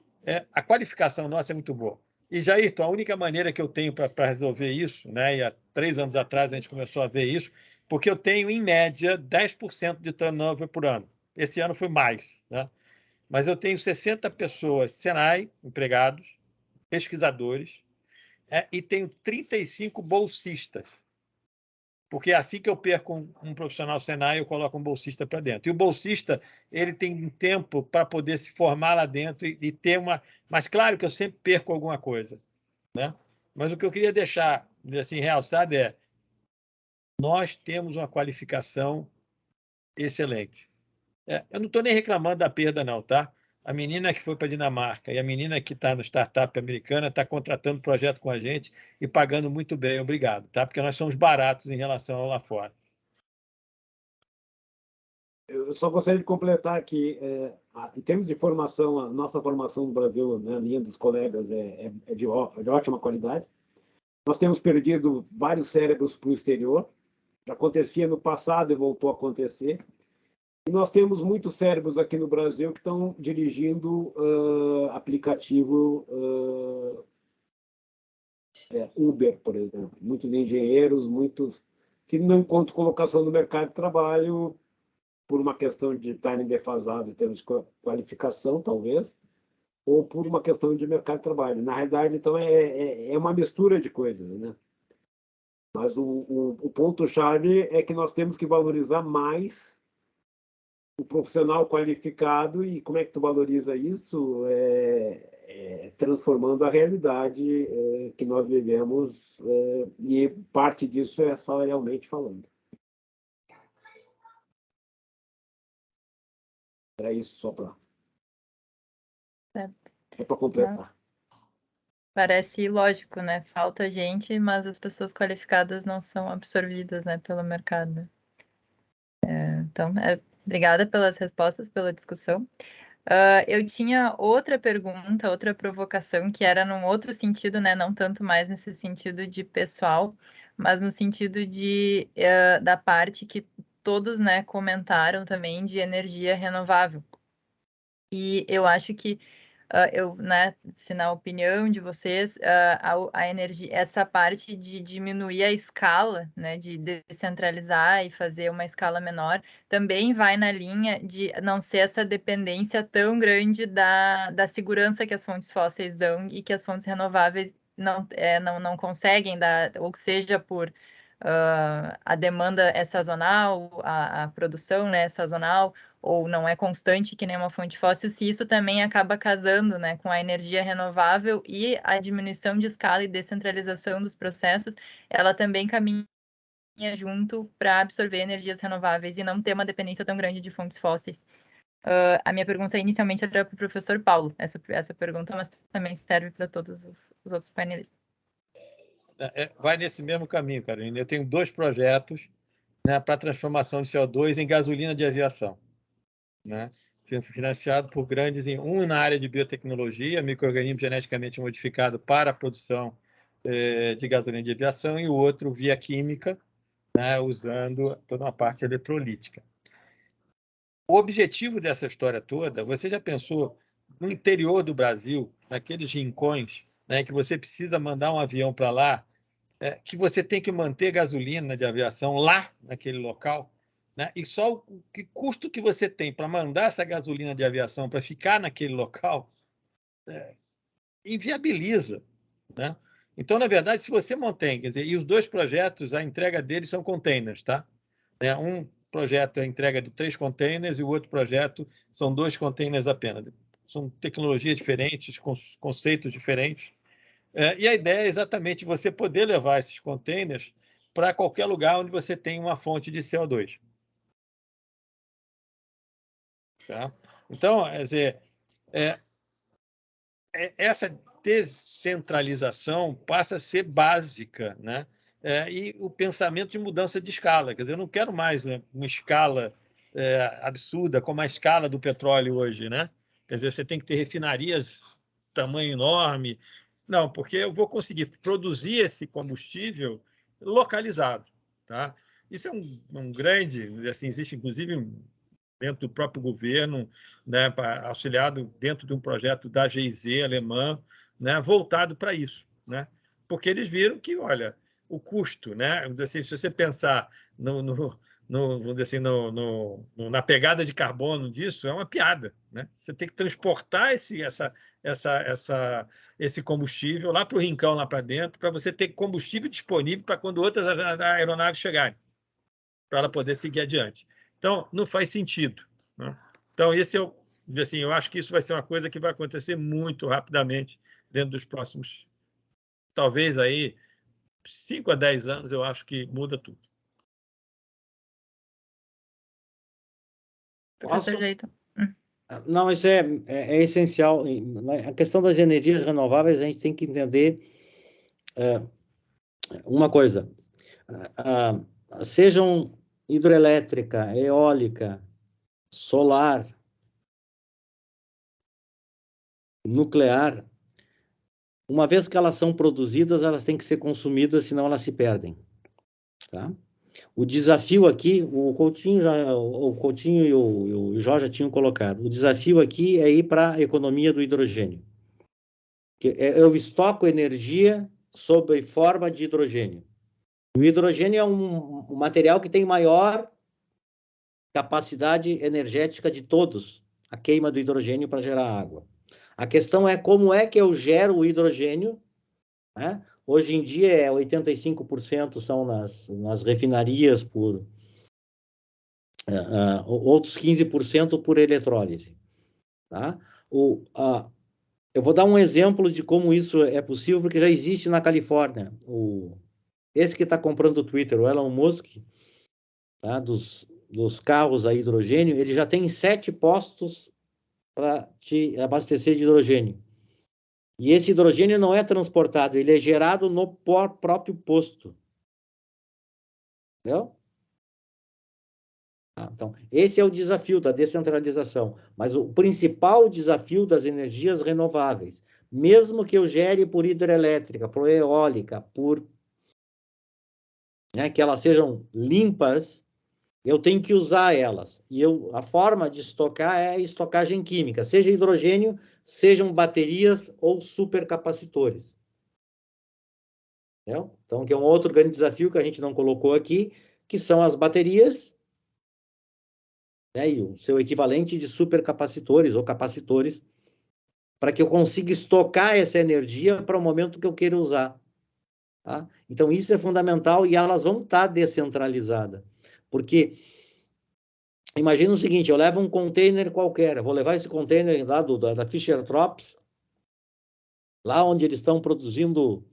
a qualificação nossa é muito boa. E, Jairton, a única maneira que eu tenho para resolver isso, né, e há 3 anos atrás a gente começou a ver isso, porque eu tenho, em média, 10% de turnover por ano. Esse ano foi mais, né? Mas eu tenho 60 pessoas Senai, empregados, pesquisadores, e tenho 35 bolsistas. Porque assim que eu perco um profissional Senai, eu coloco um bolsista para dentro. E o bolsista, ele tem um tempo para poder se formar lá dentro e ter uma... Mas claro que eu sempre perco alguma coisa, né? Mas o que eu queria deixar assim, realçado é: nós temos uma qualificação excelente. Eu não estou nem reclamando da perda, não, tá? A menina que foi para a Dinamarca e a menina que está no startup americana está contratando projeto com a gente e pagando muito bem, obrigado, tá? Porque nós somos baratos em relação ao lá fora. Eu só gostaria de completar que, em termos de formação, a nossa formação no Brasil, né, a linha dos colegas, é de ótima qualidade. Nós temos perdido vários cérebros para o exterior. Já acontecia no passado e voltou a acontecer. E nós temos muitos cérebros aqui no Brasil que estão dirigindo aplicativo Uber, por exemplo. Muitos engenheiros, muitos que não encontram colocação no mercado de trabalho por uma questão de estarem defasados em termos de qualificação, talvez, ou por uma questão de mercado de trabalho. Na realidade, então, é uma mistura de coisas, né? Mas o ponto-chave é que nós temos que valorizar mais o profissional qualificado. E como é que tu valoriza isso? Transformando a realidade que nós vivemos, e parte disso é salarialmente falando. Era isso só para completar. Parece lógico, né? Falta gente, mas as pessoas qualificadas não são absorvidas, né, pelo mercado. Então, obrigada pelas respostas, pela discussão. Eu tinha outra pergunta, outra provocação, que era num outro sentido, né? Não tanto mais nesse sentido de pessoal, mas no sentido da parte que todos, né, comentaram também de energia renovável. E eu acho que né, se na opinião de vocês, a energia, essa parte de diminuir a escala, né, de descentralizar e fazer uma escala menor, também vai na linha de não ser essa dependência tão grande da segurança que as fontes fósseis dão e que as fontes renováveis não conseguem dar, ou seja, por a demanda é sazonal, a produção, né, é sazonal, ou não é constante que nem uma fonte fóssil, se isso também acaba casando, né, com a energia renovável e a diminuição de escala e descentralização dos processos, ela também caminha junto para absorver energias renováveis e não ter uma dependência tão grande de fontes fósseis. A minha pergunta inicialmente era para o professor Paulo, essa pergunta, mas também serve para todos os outros painelistas. Vai nesse mesmo caminho, Carolina. Eu tenho 2 projetos, né, para transformação de CO2 em gasolina de aviação, né? Financiado por grandes, um na área de biotecnologia, micro-organismo geneticamente modificado para a produção de gasolina de aviação, e o outro via química, né, usando toda uma parte eletrolítica. O objetivo dessa história toda, você já pensou no interior do Brasil, naqueles rincões, né, que você precisa mandar um avião para lá, que você tem que manter gasolina de aviação lá, naquele local, né? E só o custo que você tem para mandar essa gasolina de aviação para ficar naquele local inviabiliza, né? Então, na verdade, se você mantém, quer dizer, e os 2 projetos, a entrega deles são containers, tá? Um projeto é a entrega de 3 containers e o outro projeto são 2 containers apenas. São tecnologias diferentes, conceitos diferentes. E a ideia é exatamente você poder levar esses containers para qualquer lugar onde você tem uma fonte de CO2. Tá? Então, quer dizer, essa descentralização passa a ser básica, né? E o pensamento de mudança de escala. Quer dizer, eu não quero mais uma escala absurda como a escala do petróleo hoje, né? Quer dizer, você tem que ter refinarias tamanho enorme. Não, porque eu vou conseguir produzir esse combustível localizado, tá? Isso é um grande, assim, existe inclusive dentro do próprio governo, né, auxiliado dentro de um projeto da GIZ alemã, né, voltado para isso, né? Porque eles viram que, olha, o custo, né, assim, se você pensar na pegada de carbono disso, é uma piada, né? Você tem que transportar esse combustível lá para o rincão, lá para dentro, para você ter combustível disponível para quando outras aeronaves chegarem, para ela poder seguir adiante. Então, não faz sentido, né? Então, assim, eu acho que isso vai ser uma coisa que vai acontecer muito rapidamente dentro dos próximos, talvez aí, 5 a 10 anos, eu acho que muda tudo. Professor Jeito. Não, isso é essencial. A questão das energias renováveis, a gente tem que entender uma coisa. Sejam hidrelétrica, eólica, solar, nuclear, uma vez que elas são produzidas, elas têm que ser consumidas, senão elas se perdem. Tá? O desafio aqui, o Coutinho e o Jorge já tinham colocado, o desafio aqui é ir para a economia do hidrogênio. Eu estoco energia sob forma de hidrogênio. O hidrogênio é um material que tem maior capacidade energética de todos, a queima do hidrogênio para gerar água. A questão é como é que eu gero o hidrogênio, né? Hoje em dia, 85% são nas refinarias, outros 15% por eletrólise. Tá? Eu vou dar um exemplo de como isso é possível, porque já existe na Califórnia. Esse que está comprando o Twitter, o Elon Musk, tá? dos carros a hidrogênio, ele já tem 7 postos para te abastecer de hidrogênio. E esse hidrogênio não é transportado, ele é gerado no próprio posto. Entendeu? Então, esse é o desafio da descentralização. Mas o principal desafio das energias renováveis, mesmo que eu gere por hidrelétrica, por eólica, que elas sejam limpas, eu tenho que usar elas. E a forma de estocar é a estocagem química, seja hidrogênio, sejam baterias ou supercapacitores. Entendeu? Então, que é um outro grande desafio que a gente não colocou aqui, que são as baterias, e o seu equivalente de supercapacitores ou capacitores, para que eu consiga estocar essa energia para o momento que eu queira usar. Tá? Então, isso é fundamental e elas vão estar descentralizadas. Porque, imagina o seguinte, eu levo um container qualquer, eu vou levar esse container lá da Fischer-Tropsch, lá onde eles estão produzindo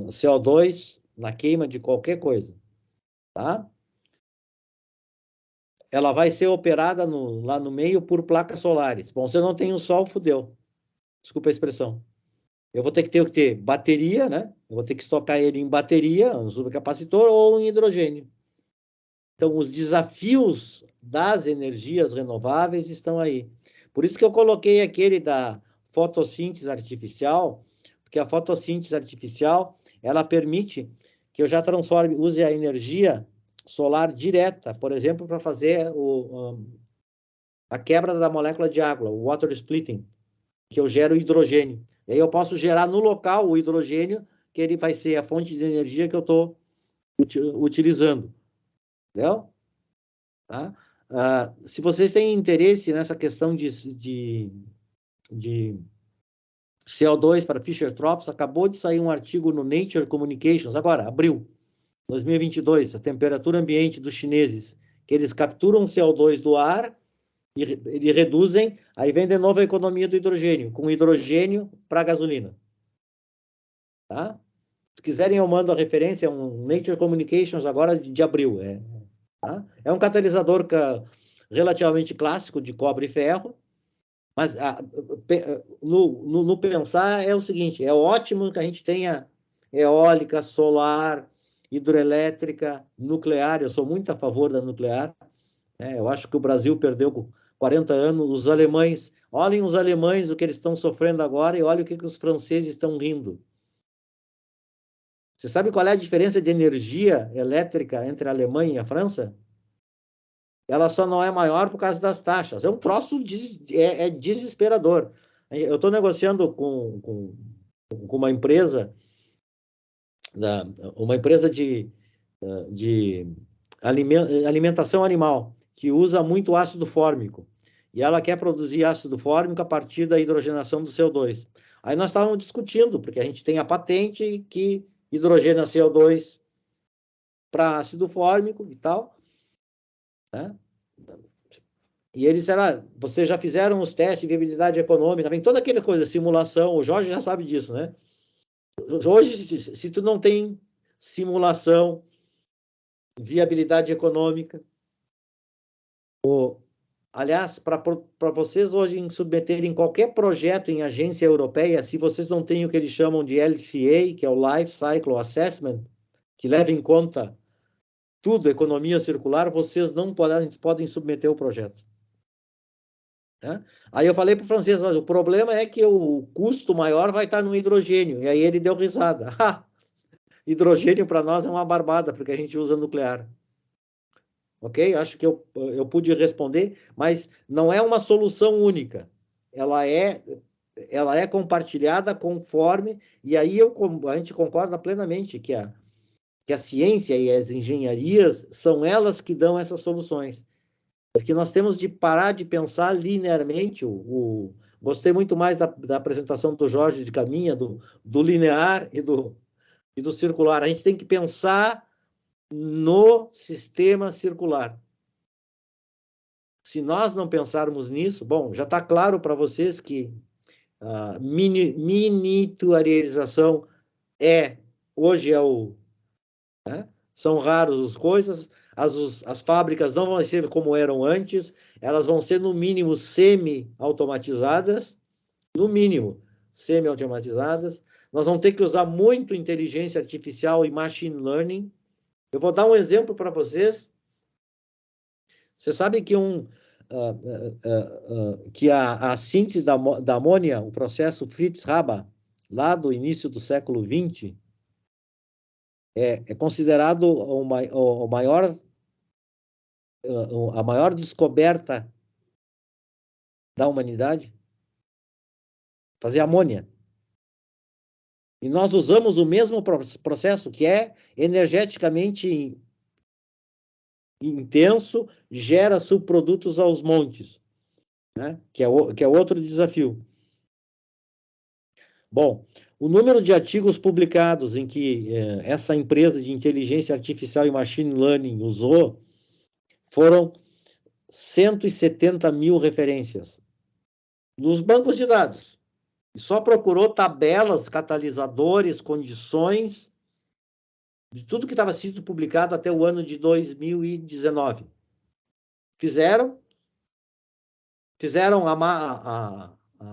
CO2 na queima de qualquer coisa. Tá? Ela vai ser operada lá no meio por placas solares. Bom, se eu não tenho sol, fudeu. Desculpa a expressão. Eu vou ter que ter bateria, né? Eu vou ter que estocar ele em bateria, um supercapacitor ou em hidrogênio. Então, os desafios das energias renováveis estão aí. Por isso que eu coloquei aquele da fotossíntese artificial, porque a fotossíntese artificial, ela permite que eu já use a energia solar direta, por exemplo, para fazer a quebra da molécula de água, o water splitting, que eu gero hidrogênio. E aí eu posso gerar no local o hidrogênio, que ele vai ser a fonte de energia que eu estou utilizando. Entendeu? Tá? Se vocês têm interesse nessa questão de CO2 para Fischer-Tropsch, acabou de sair um artigo no Nature Communications, agora, abril 2022, a temperatura ambiente dos chineses que eles capturam CO2 do ar e reduzem, aí vem de novo a economia do hidrogênio, com hidrogênio para gasolina. Tá? Se quiserem, eu mando a referência, um Nature Communications agora de abril. Tá? É um catalisador relativamente clássico de cobre e ferro, mas no pensar é o seguinte, é ótimo que a gente tenha eólica, solar, hidrelétrica, nuclear, eu sou muito a favor da nuclear, né? Eu acho que o Brasil perdeu 40 anos, os alemães, olhem os alemães, o que eles estão sofrendo agora, e olhem o que os franceses estão rindo. Você sabe qual é a diferença de energia elétrica entre a Alemanha e a França? Ela só não é maior por causa das taxas. É um troço desesperador. Eu estou negociando com uma empresa, de alimentação animal, que usa muito ácido fórmico. E ela quer produzir ácido fórmico a partir da hidrogenação do CO2. Aí nós estávamos discutindo, porque a gente tem a patente que hidrogena CO2 para ácido fórmico e tal, né? E eles disseram, vocês já fizeram os testes de viabilidade econômica, vem toda aquela coisa, simulação, o Jorge já sabe disso, né? Hoje, se tu não tem simulação, viabilidade econômica, aliás, para vocês hoje submeterem qualquer projeto em agência europeia, se vocês não têm o que eles chamam de LCA, que é o Life Cycle Assessment, que leva em conta tudo, economia circular, vocês não podem submeter o projeto. Né? Aí eu falei para o francês, mas o problema é que o custo maior vai estar no hidrogênio. E aí ele deu risada. Hidrogênio para nós é uma barbada, porque a gente usa nuclear. Ok? Acho que eu pude responder, mas não é uma solução única. Ela é compartilhada conforme, e aí a gente concorda plenamente que a ciência e as engenharias são elas que dão essas soluções. Porque nós temos de parar de pensar linearmente. Gostei muito mais da apresentação do Jorge de Caminha, do linear e do circular. A gente tem que pensar no sistema circular. Se nós não pensarmos nisso, bom, já está claro para vocês que a miniaturização hoje né? São raros as coisas, as fábricas não vão ser como eram antes, elas vão ser, no mínimo, semi-automatizadas, nós vamos ter que usar muito inteligência artificial e machine learning. Eu vou dar um exemplo para vocês. Você sabe que a síntese da amônia, o processo Fritz-Haber, lá do início do século XX, é considerado a maior descoberta da humanidade, fazer amônia. E nós usamos o mesmo processo, que é energeticamente intenso, gera subprodutos aos montes, né? Que é outro desafio. Bom, o número de artigos publicados em que essa empresa de inteligência artificial e machine learning usou foram 170 mil referências nos bancos de dados. E só procurou tabelas, catalisadores, condições de tudo que estava sendo publicado até o ano de 2019. Fizeram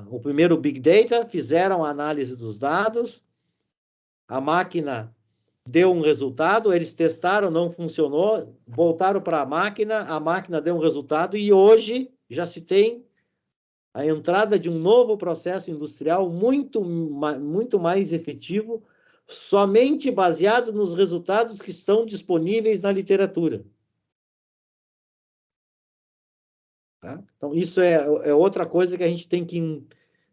o primeiro Big Data, fizeram a análise dos dados, a máquina deu um resultado, eles testaram, não funcionou, voltaram para a máquina deu um resultado, e hoje já se tem a entrada de um novo processo industrial muito mais efetivo, somente baseado nos resultados que estão disponíveis na literatura. Tá? Então, isso é outra coisa que a gente tem que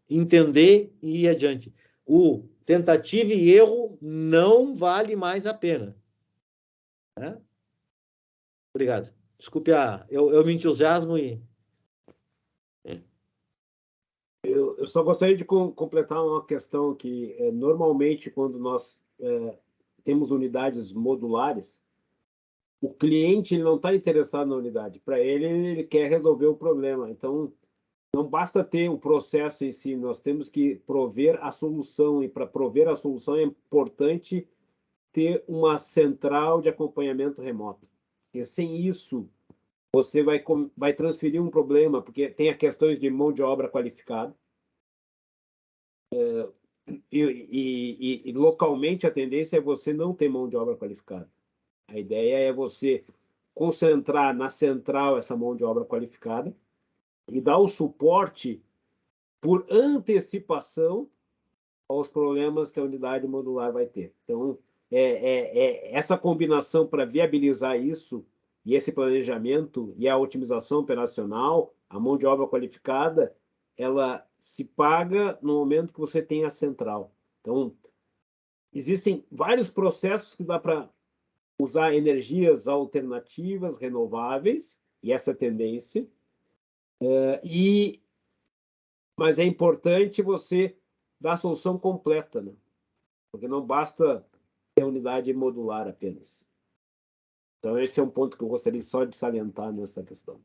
entender e ir adiante. O tentativa e erro não vale mais a pena. Né? Obrigado. Desculpe, eu me entusiasmo e... Eu só gostaria de completar uma questão que, normalmente, quando nós temos unidades modulares, o cliente ele não está interessado na unidade. Para ele quer resolver o problema. Então, não basta ter o processo em si, nós temos que prover a solução. E para prover a solução é importante ter uma central de acompanhamento remoto. Porque sem isso, você vai transferir um problema, porque tem as questões de mão de obra qualificada. E localmente a tendência é você não ter mão de obra qualificada. A ideia é você concentrar na central essa mão de obra qualificada e dar o suporte por antecipação aos problemas que a unidade modular vai ter. Então, essa combinação para viabilizar isso, e esse planejamento e a otimização operacional, a mão de obra qualificada, ela se paga no momento que você tem a central. Então, existem vários processos que dá para usar energias alternativas, renováveis, e essa tendência, mas é importante você dar a solução completa, né? Porque não basta ter unidade modular apenas. Então, esse é um ponto que eu gostaria só de salientar nessa questão.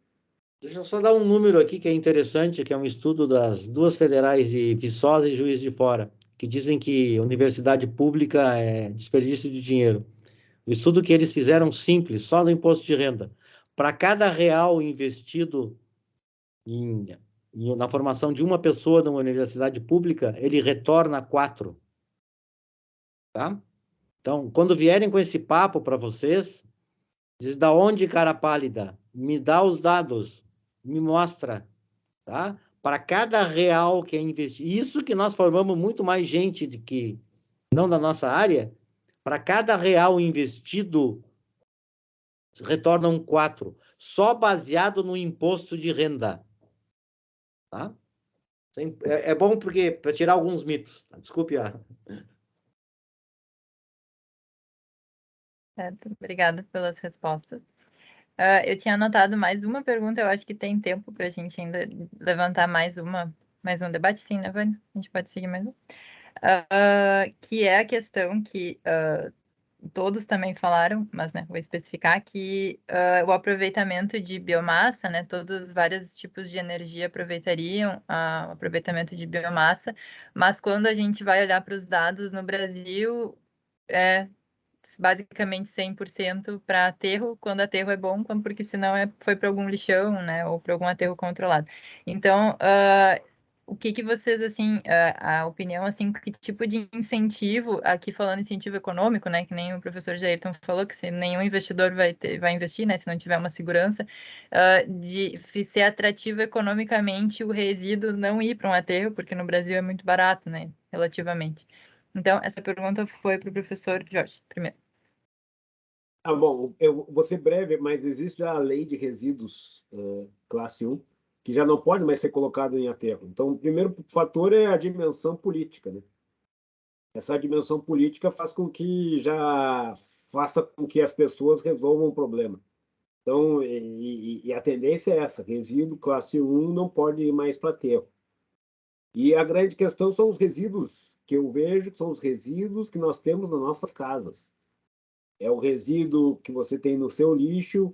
Deixa eu só dar um número aqui que é interessante, que é um estudo das duas federais de Viçosa e Juiz de Fora, que dizem que universidade pública é desperdício de dinheiro. O estudo que eles fizeram simples, só no imposto de renda. Para cada real investido na formação de uma pessoa numa universidade pública, ele retorna 4. Tá? Então, quando vierem com esse papo para vocês, diz da onde, cara pálida? Me dá os dados, me mostra, tá? Para cada real que é investido, isso que nós formamos muito mais gente de que não da nossa área, para cada real investido, retornam 4, só baseado no imposto de renda. Tá? É bom porque para tirar alguns mitos. Desculpe, Certo, obrigada pelas respostas. Eu tinha anotado mais uma pergunta, eu acho que tem tempo para a gente ainda levantar mais um debate, sim, né, Vânia? A gente pode seguir mais um. Que é a questão que todos também falaram, mas né, vou especificar que o aproveitamento de biomassa, né, todos vários tipos de energia aproveitariam o aproveitamento de biomassa, mas quando a gente vai olhar para os dados no Brasil, basicamente 100% para aterro, quando aterro é bom, porque senão foi para algum lixão, né, ou para algum aterro controlado. Então, o que vocês, assim, a opinião, assim, que tipo de incentivo, aqui falando incentivo econômico, né, que nem o professor Jairton falou, que se nenhum investidor vai investir, né, se não tiver uma segurança, de ser atrativo economicamente o resíduo não ir para um aterro, porque no Brasil é muito barato, né, relativamente. Então, essa pergunta foi para o professor Jorge, primeiro. Bom, eu vou ser breve, mas existe já a lei de resíduos classe 1, que já não pode mais ser colocado em aterro. Então, o primeiro fator é a dimensão política, né? Essa dimensão política faça com que as pessoas resolvam o problema. Então, a tendência é essa, resíduo classe 1 não pode ir mais para aterro. E a grande questão são os resíduos que eu vejo, que são os resíduos que nós temos nas nossas casas. É o resíduo que você tem no seu lixo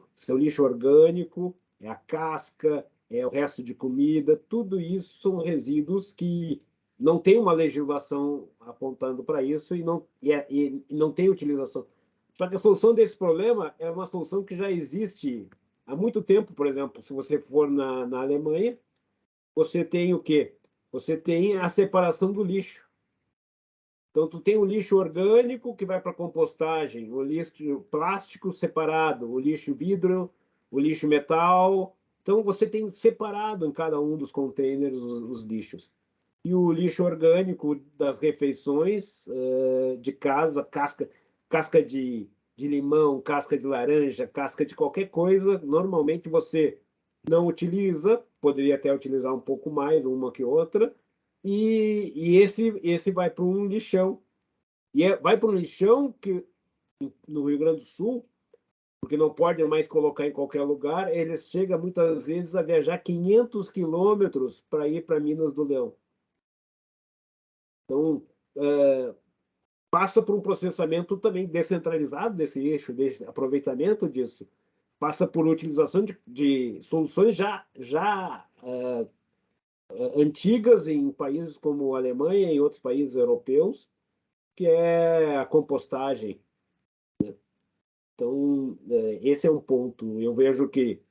orgânico, é a casca, é o resto de comida, tudo isso são resíduos que não tem uma legislação apontando para isso e não tem utilização. Só que a solução desse problema é uma solução que já existe há muito tempo. Por exemplo, se você for na Alemanha, você tem o quê? Você tem a separação do lixo. Então, tu tem o lixo orgânico que vai para compostagem, o lixo plástico separado, o lixo vidro, o lixo metal. Então, você tem separado em cada um dos containers os lixos. E o lixo orgânico das refeições de casa, casca de limão, casca de laranja, casca de qualquer coisa, normalmente você não utiliza, poderia até utilizar um pouco mais, uma que outra, e esse vai para um lixão. E vai para um lixão que, no Rio Grande do Sul, porque não pode mais colocar em qualquer lugar, eles chegam muitas vezes a viajar 500 quilômetros para ir para Minas do Leão. Então, passa por um processamento também descentralizado desse eixo, desse aproveitamento disso, passa por utilização de soluções já antigas em países como a Alemanha e outros países europeus, que é a compostagem. Então, esse é um ponto. Eu vejo que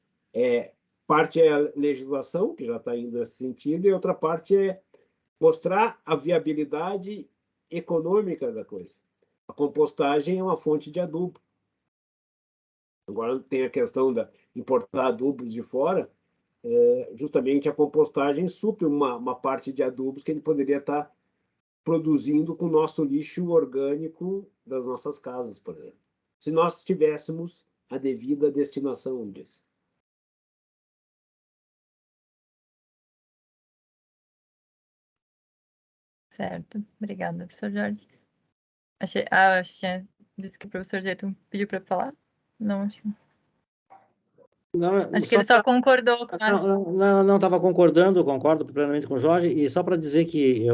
parte é a legislação, que já está indo nesse sentido, e outra parte é mostrar a viabilidade econômica da coisa. A compostagem é uma fonte de adubo. Agora tem a questão de importar adubos de fora, justamente a compostagem supre uma parte de adubos que ele poderia estar produzindo com o nosso lixo orgânico das nossas casas, por exemplo. Se nós tivéssemos a devida destinação disso. Certo. Obrigada, professor Jorge. Acho que tinha visto que o professor Jorge pediu para falar. Não, acho que... Acho que ele só concordou com a... Não, estava concordando, concordo plenamente com o Jorge, e só para dizer que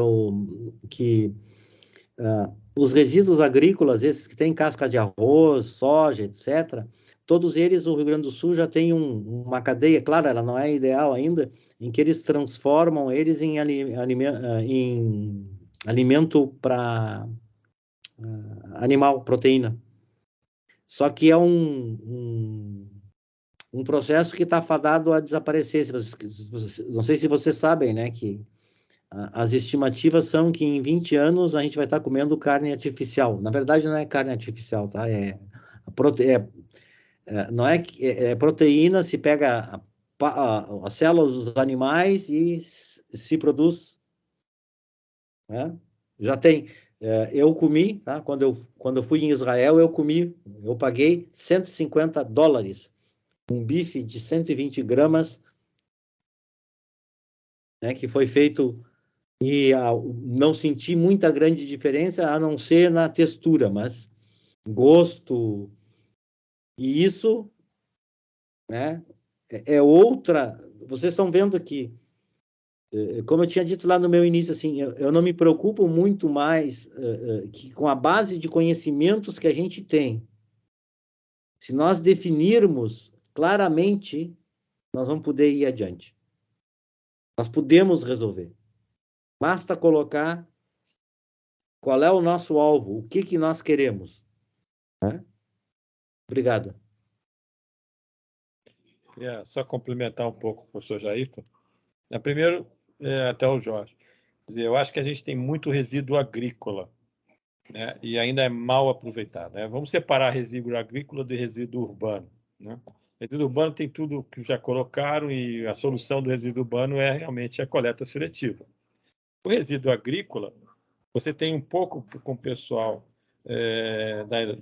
os resíduos agrícolas, esses que têm casca de arroz, soja, etc., todos eles, o Rio Grande do Sul já tem uma cadeia, claro, ela não é ideal ainda, em que eles transformam eles em alimento para animal, proteína. Só que é um processo que está fadado a desaparecer. Não sei se vocês sabem, né, que as estimativas são que em 20 anos a gente vai estar comendo carne artificial. Na verdade, não é carne artificial, tá? Não é proteína, se pega as células dos animais e se produz. Né? Já tem. Eu comi, tá? Quando eu fui em Israel, eu paguei $150. Um bife de 120 gramas, né, que foi feito e não senti muita grande diferença, a não ser na textura, mas gosto, e isso, né, é outra... Vocês estão vendo que, como eu tinha dito lá no meu início, assim, eu não me preocupo muito mais que com a base de conhecimentos que a gente tem. Se nós definirmos claramente, nós vamos poder ir adiante. Nós podemos resolver. Basta colocar qual é o nosso alvo, o que nós queremos. Né? Obrigado. Queria só complementar um pouco o professor Jairton. Primeiro, até o Jorge. Quer dizer, eu acho que a gente tem muito resíduo agrícola, né? E ainda é mal aproveitado. Né? Vamos separar resíduo agrícola do resíduo urbano. Né? Resíduo urbano tem tudo que já colocaram e a solução do resíduo urbano é realmente a coleta seletiva. O resíduo agrícola, você tem um pouco com o pessoal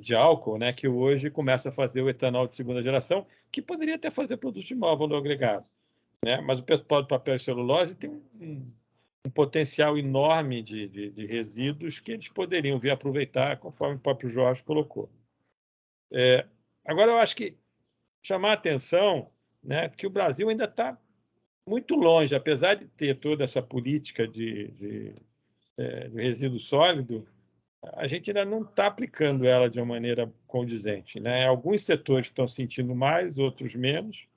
de álcool, né, que hoje começa a fazer o etanol de segunda geração, que poderia até fazer produto de maior valor agregado. Né? Mas o pessoal de papel e celulose tem um potencial enorme de resíduos que eles poderiam vir aproveitar, conforme o próprio Jorge colocou. Agora, eu acho que chamar a atenção, né, que o Brasil ainda está muito longe, apesar de ter toda essa política de resíduo sólido, a gente ainda não está aplicando ela de uma maneira condizente. Né? Alguns setores estão sentindo mais, outros menos,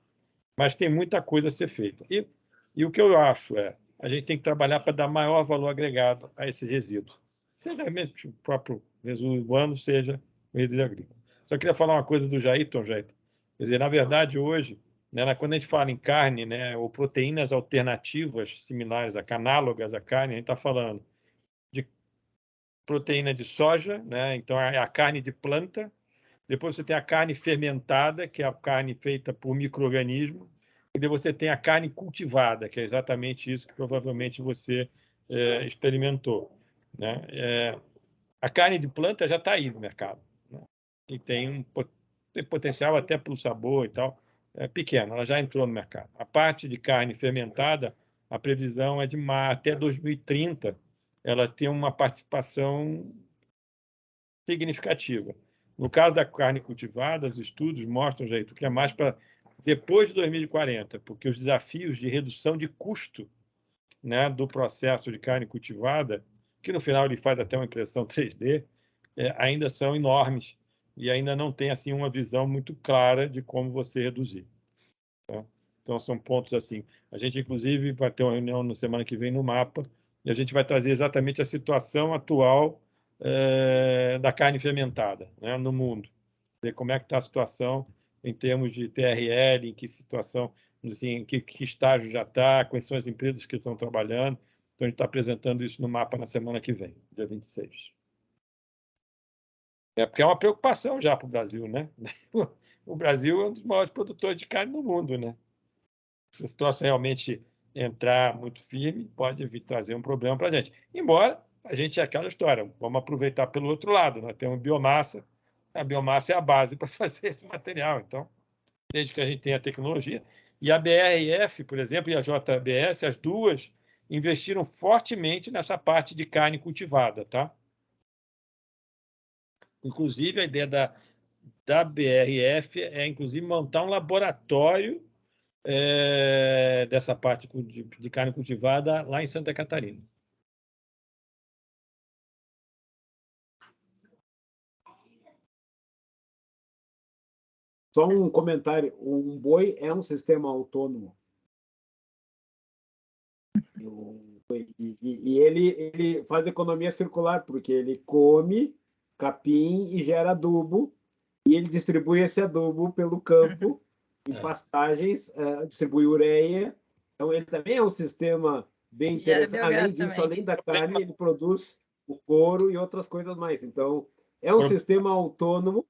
mas tem muita coisa a ser feita. E o que eu acho a gente tem que trabalhar para dar maior valor agregado a esse resíduo. Seja o próprio resíduo urbano, seja o resíduo agrícola. Só queria falar uma coisa do Jairton. Quer dizer, na verdade, hoje, né, quando a gente fala em carne, né, ou proteínas alternativas similares, análogas à carne, a gente está falando de proteína de soja, né, então é a carne de planta. Depois você tem a carne fermentada, que é a carne feita por micro-organismo. E depois você tem a carne cultivada, que é exatamente isso que provavelmente você experimentou. Né? A carne de planta já está aí no mercado. Né? E tem potencial até pelo sabor e tal. É pequeno, ela já entrou no mercado. A parte de carne fermentada, a previsão é de até 2030, ela tem uma participação significativa. No caso da carne cultivada, os estudos mostram, Jair, que é mais para depois de 2040, porque os desafios de redução de custo, né, do processo de carne cultivada, que no final ele faz até uma impressão 3D, ainda são enormes e ainda não tem assim uma visão muito clara de como você reduzir. Tá? Então, são pontos assim. A gente, inclusive, vai ter uma reunião na semana que vem no MAPA e a gente vai trazer exatamente a situação atual da carne fermentada, né, no mundo. Ver como é que está a situação em termos de TRL, em que situação, assim, em que estágio já está, quais são as empresas que estão trabalhando. Então, a gente está apresentando isso no MAPA na semana que vem, dia 26. Porque é uma preocupação já para o Brasil, né? O Brasil é um dos maiores produtores de carne do mundo, né? Se a situação realmente entrar muito firme, pode vir trazer um problema para a gente. Embora a gente é aquela história, vamos aproveitar pelo outro lado, nós temos biomassa, a biomassa é a base para fazer esse material, então, desde que a gente tenha tecnologia. E a BRF, por exemplo, e a JBS, as duas investiram fortemente nessa parte de carne cultivada, tá? Inclusive, a ideia da BRF é, inclusive, montar um laboratório dessa parte de carne cultivada lá em Santa Catarina. Só um comentário. Um boi é um sistema autônomo. E ele faz economia circular, porque ele come capim e gera adubo, e ele distribui esse adubo pelo campo, em pastagens, distribui ureia. Então, ele também é um sistema bem interessante. Além disso, também. além da carne, ele produz o couro e outras coisas mais. Então, é um sistema autônomo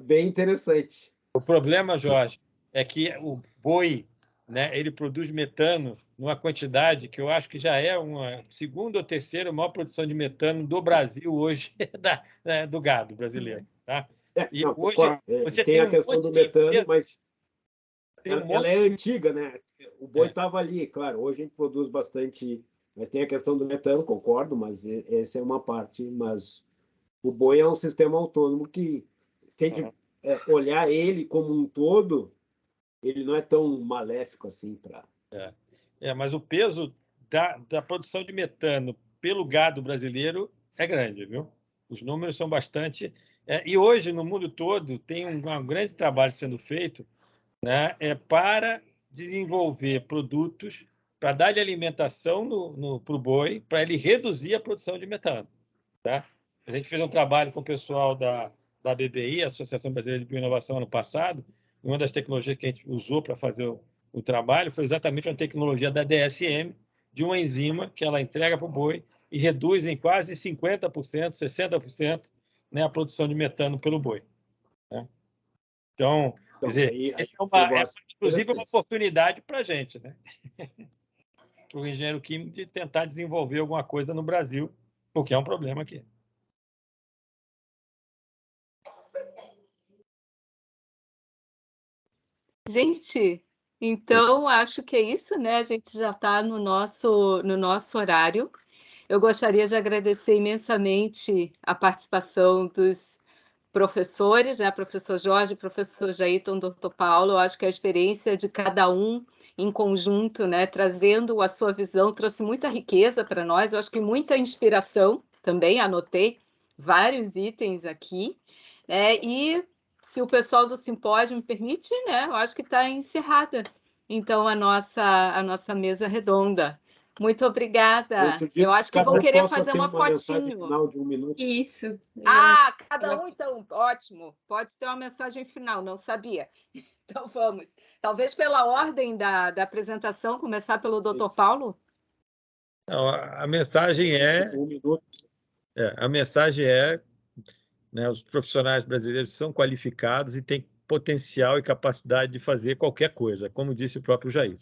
bem interessante. O problema, Jorge, é que o boi, né, ele produz metano numa quantidade que eu acho que já é uma segunda ou terceira maior produção de metano do Brasil hoje, do gado brasileiro. Tá? E Não, hoje você tem a questão do metano, mas ela é antiga, né? O boi estava ali, claro. Hoje a gente produz bastante, mas tem a questão do metano, concordo, mas essa é uma parte. Mas o boi é um sistema autônomo que tem que olhar ele como um todo. Ele não é tão maléfico assim para. Mas o peso da produção de metano pelo gado brasileiro é grande, viu? Os números são bastante. E hoje, no mundo todo, tem um grande trabalho sendo feito, né, para desenvolver produtos para dar de alimentação para o boi, para ele reduzir a produção de metano. Tá? A gente fez um trabalho com o pessoal da BBI, Associação Brasileira de Bioinovação, ano passado. Uma das tecnologias que a gente usou para fazer o trabalho foi exatamente uma tecnologia da DSM, de uma enzima que ela entrega para o boi e reduz em quase 50%, 60%, né, a produção de metano pelo boi. Né? Então, quer dizer, essa inclusive uma oportunidade para a gente, né? Para o engenheiro químico de tentar desenvolver alguma coisa no Brasil, porque é um problema aqui. Gente, então acho que é isso, né? A gente já está no nosso horário. Eu gostaria de agradecer imensamente a participação dos professores, né? Professor Jorge, professor Jairton, doutor Paulo. Eu acho que a experiência de cada um em conjunto, né? Trazendo a sua visão, trouxe muita riqueza para nós. Eu acho que muita inspiração também. Anotei vários itens aqui, né? E se o pessoal do simpósio me permite, né? Eu acho que está encerrada, então, a nossa mesa redonda. Muito obrigada. Eu acho que vão querer fazer uma fotinho. Final de 1 minuto. Isso. Cada um, então, ótimo. Pode ter uma mensagem final, não sabia. Então, vamos. Talvez pela ordem da apresentação, começar pelo doutor Paulo? Não, a mensagem é... 1 minuto. A mensagem é, né, os profissionais brasileiros são qualificados e têm potencial e capacidade de fazer qualquer coisa, como disse o próprio Jair.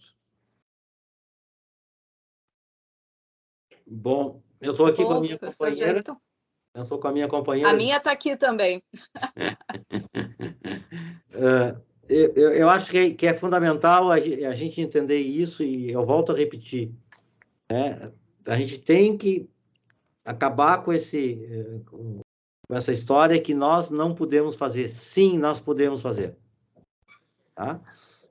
Bom, eu estou aqui com a minha companheira. Eu estou com a minha companheira. A minha está aqui também. Eu acho que é fundamental a gente entender isso, e eu volto a repetir, né? A gente tem que acabar com essa história que nós não podemos fazer. Sim, nós podemos fazer. Tá?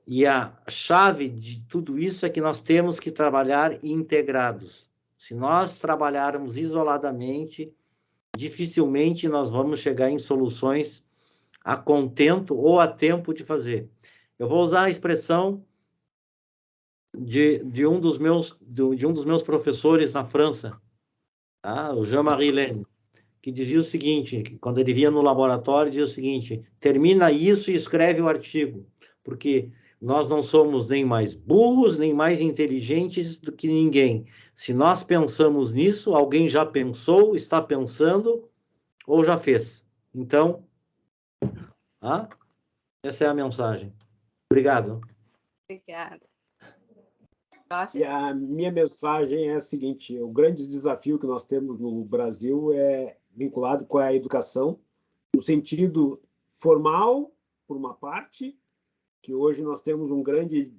E a chave de tudo isso é que nós temos que trabalhar integrados. Se nós trabalharmos isoladamente, dificilmente nós vamos chegar em soluções a contento ou a tempo de fazer. Eu vou usar a expressão de um dos meus professores na França, tá? O Jean-Marie Lehn, que dizia o seguinte, quando ele via no laboratório, dizia o seguinte: termina isso e escreve o artigo, porque nós não somos nem mais burros, nem mais inteligentes do que ninguém. Se nós pensamos nisso, alguém já pensou, está pensando ou já fez. Então, essa é a mensagem. Obrigado. Obrigada. E a minha mensagem é a seguinte: o grande desafio que nós temos no Brasil é vinculado com a educação, no sentido formal, por uma parte, que hoje nós temos um grande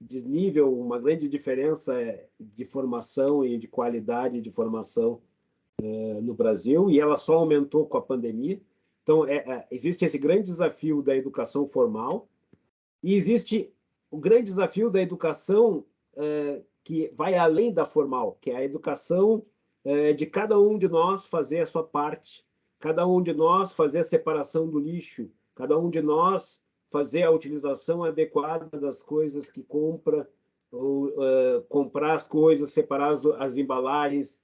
desnível, uma grande diferença de formação e de qualidade de formação no Brasil, e ela só aumentou com a pandemia. Então, existe esse grande desafio da educação formal, e existe o grande desafio da educação que vai além da formal, que é a educação de cada um de nós fazer a sua parte, cada um de nós fazer a separação do lixo, cada um de nós fazer a utilização adequada das coisas que compra, ou comprar as coisas, separar as embalagens.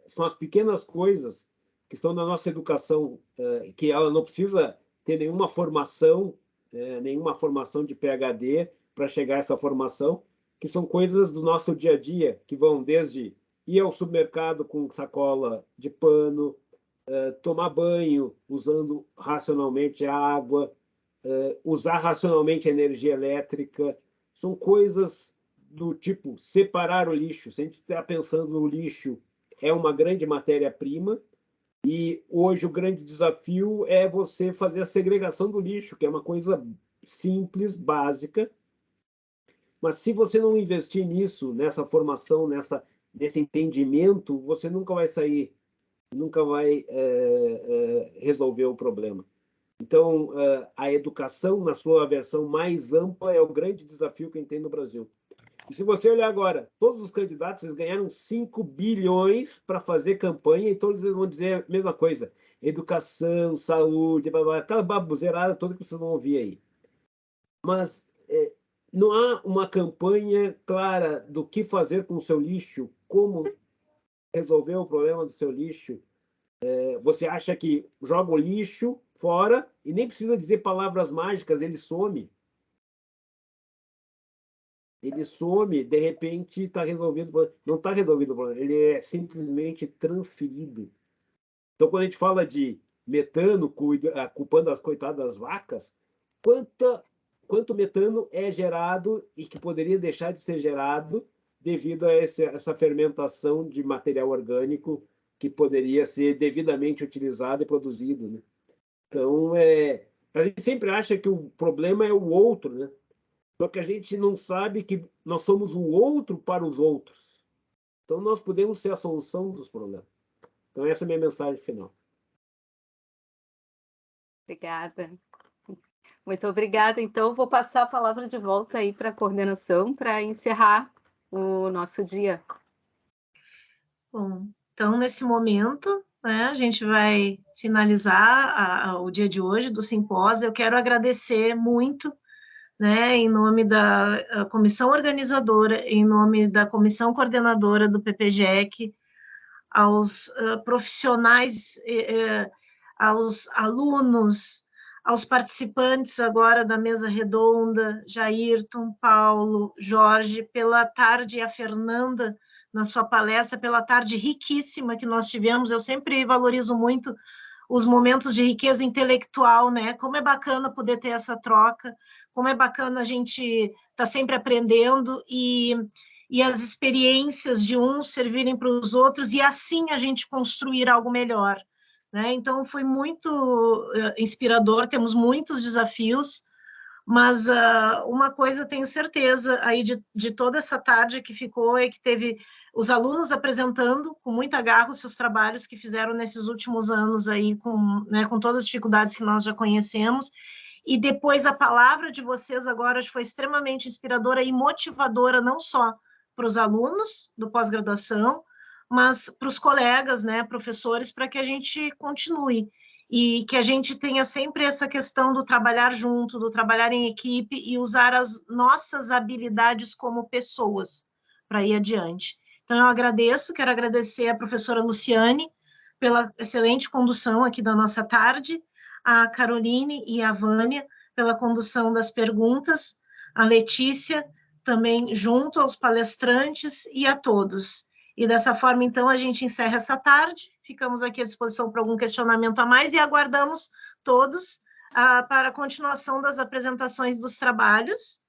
São as pequenas coisas que estão na nossa educação, que ela não precisa ter nenhuma formação de PhD para chegar a essa formação, que são coisas do nosso dia a dia, que vão desde ir ao supermercado com sacola de pano, tomar banho usando racionalmente a água, usar racionalmente a energia elétrica. São coisas do tipo separar o lixo. Se a gente está pensando no lixo, é uma grande matéria-prima, e hoje o grande desafio é você fazer a segregação do lixo, que é uma coisa simples, básica, mas se você não investir nisso, nessa formação, nesse entendimento, você nunca vai sair, nunca vai resolver o problema. Então, a educação, na sua versão mais ampla, é o grande desafio que a gente tem no Brasil. E se você olhar agora, todos os candidatos eles ganharam 5 bilhões para fazer campanha, e todos eles vão dizer a mesma coisa: educação, saúde, aquela baboseirada toda que vocês vão ouvir aí. Mas não há uma campanha clara do que fazer com o seu lixo, como resolver o problema do seu lixo. Você acha que joga o lixo fora e nem precisa dizer palavras mágicas, ele some. Ele some, de repente está resolvido o problema. Não está resolvido o problema, ele é simplesmente transferido. Então, quando a gente fala de metano, culpando as coitadas vacas, quanto metano é gerado e que poderia deixar de ser gerado devido a essa fermentação de material orgânico que poderia ser devidamente utilizado e produzido, né? Então, a gente sempre acha que o problema é o outro, né? Só que a gente não sabe que nós somos o outro para os outros. Então, nós podemos ser a solução dos problemas. Então, essa é a minha mensagem final. Obrigada. Muito obrigada. Então, vou passar a palavra de volta aí para a coordenação para encerrar o nosso dia. Bom, então, nesse momento, né, a gente vai finalizar o dia de hoje do simpósio. Eu quero agradecer muito, né, em nome da comissão organizadora, em nome da comissão coordenadora do PPGEC, aos profissionais, aos alunos, aos participantes agora da mesa redonda, Jairton, Paulo, Jorge, pela tarde, a Fernanda, na sua palestra, pela tarde riquíssima que nós tivemos. Eu sempre valorizo muito os momentos de riqueza intelectual, né? Como é bacana poder ter essa troca, como é bacana a gente estar sempre aprendendo e as experiências de uns servirem para os outros e assim a gente construir algo melhor, né? Então, foi muito inspirador, temos muitos desafios, mas uma coisa tenho certeza aí de toda essa tarde que ficou é que teve os alunos apresentando com muita garra os seus trabalhos que fizeram nesses últimos anos aí com todas as dificuldades que nós já conhecemos, e depois a palavra de vocês agora foi extremamente inspiradora e motivadora, não só para os alunos do pós-graduação, mas para os colegas, né, professores, para que a gente continue e que a gente tenha sempre essa questão do trabalhar junto, do trabalhar em equipe e usar as nossas habilidades como pessoas para ir adiante. Então, eu quero agradecer a professora Luciane pela excelente condução aqui da nossa tarde, a Caroline e a Vânia pela condução das perguntas, a Letícia também junto aos palestrantes e a todos. E dessa forma, então, a gente encerra essa tarde, ficamos aqui à disposição para algum questionamento a mais e aguardamos todos para a continuação das apresentações dos trabalhos,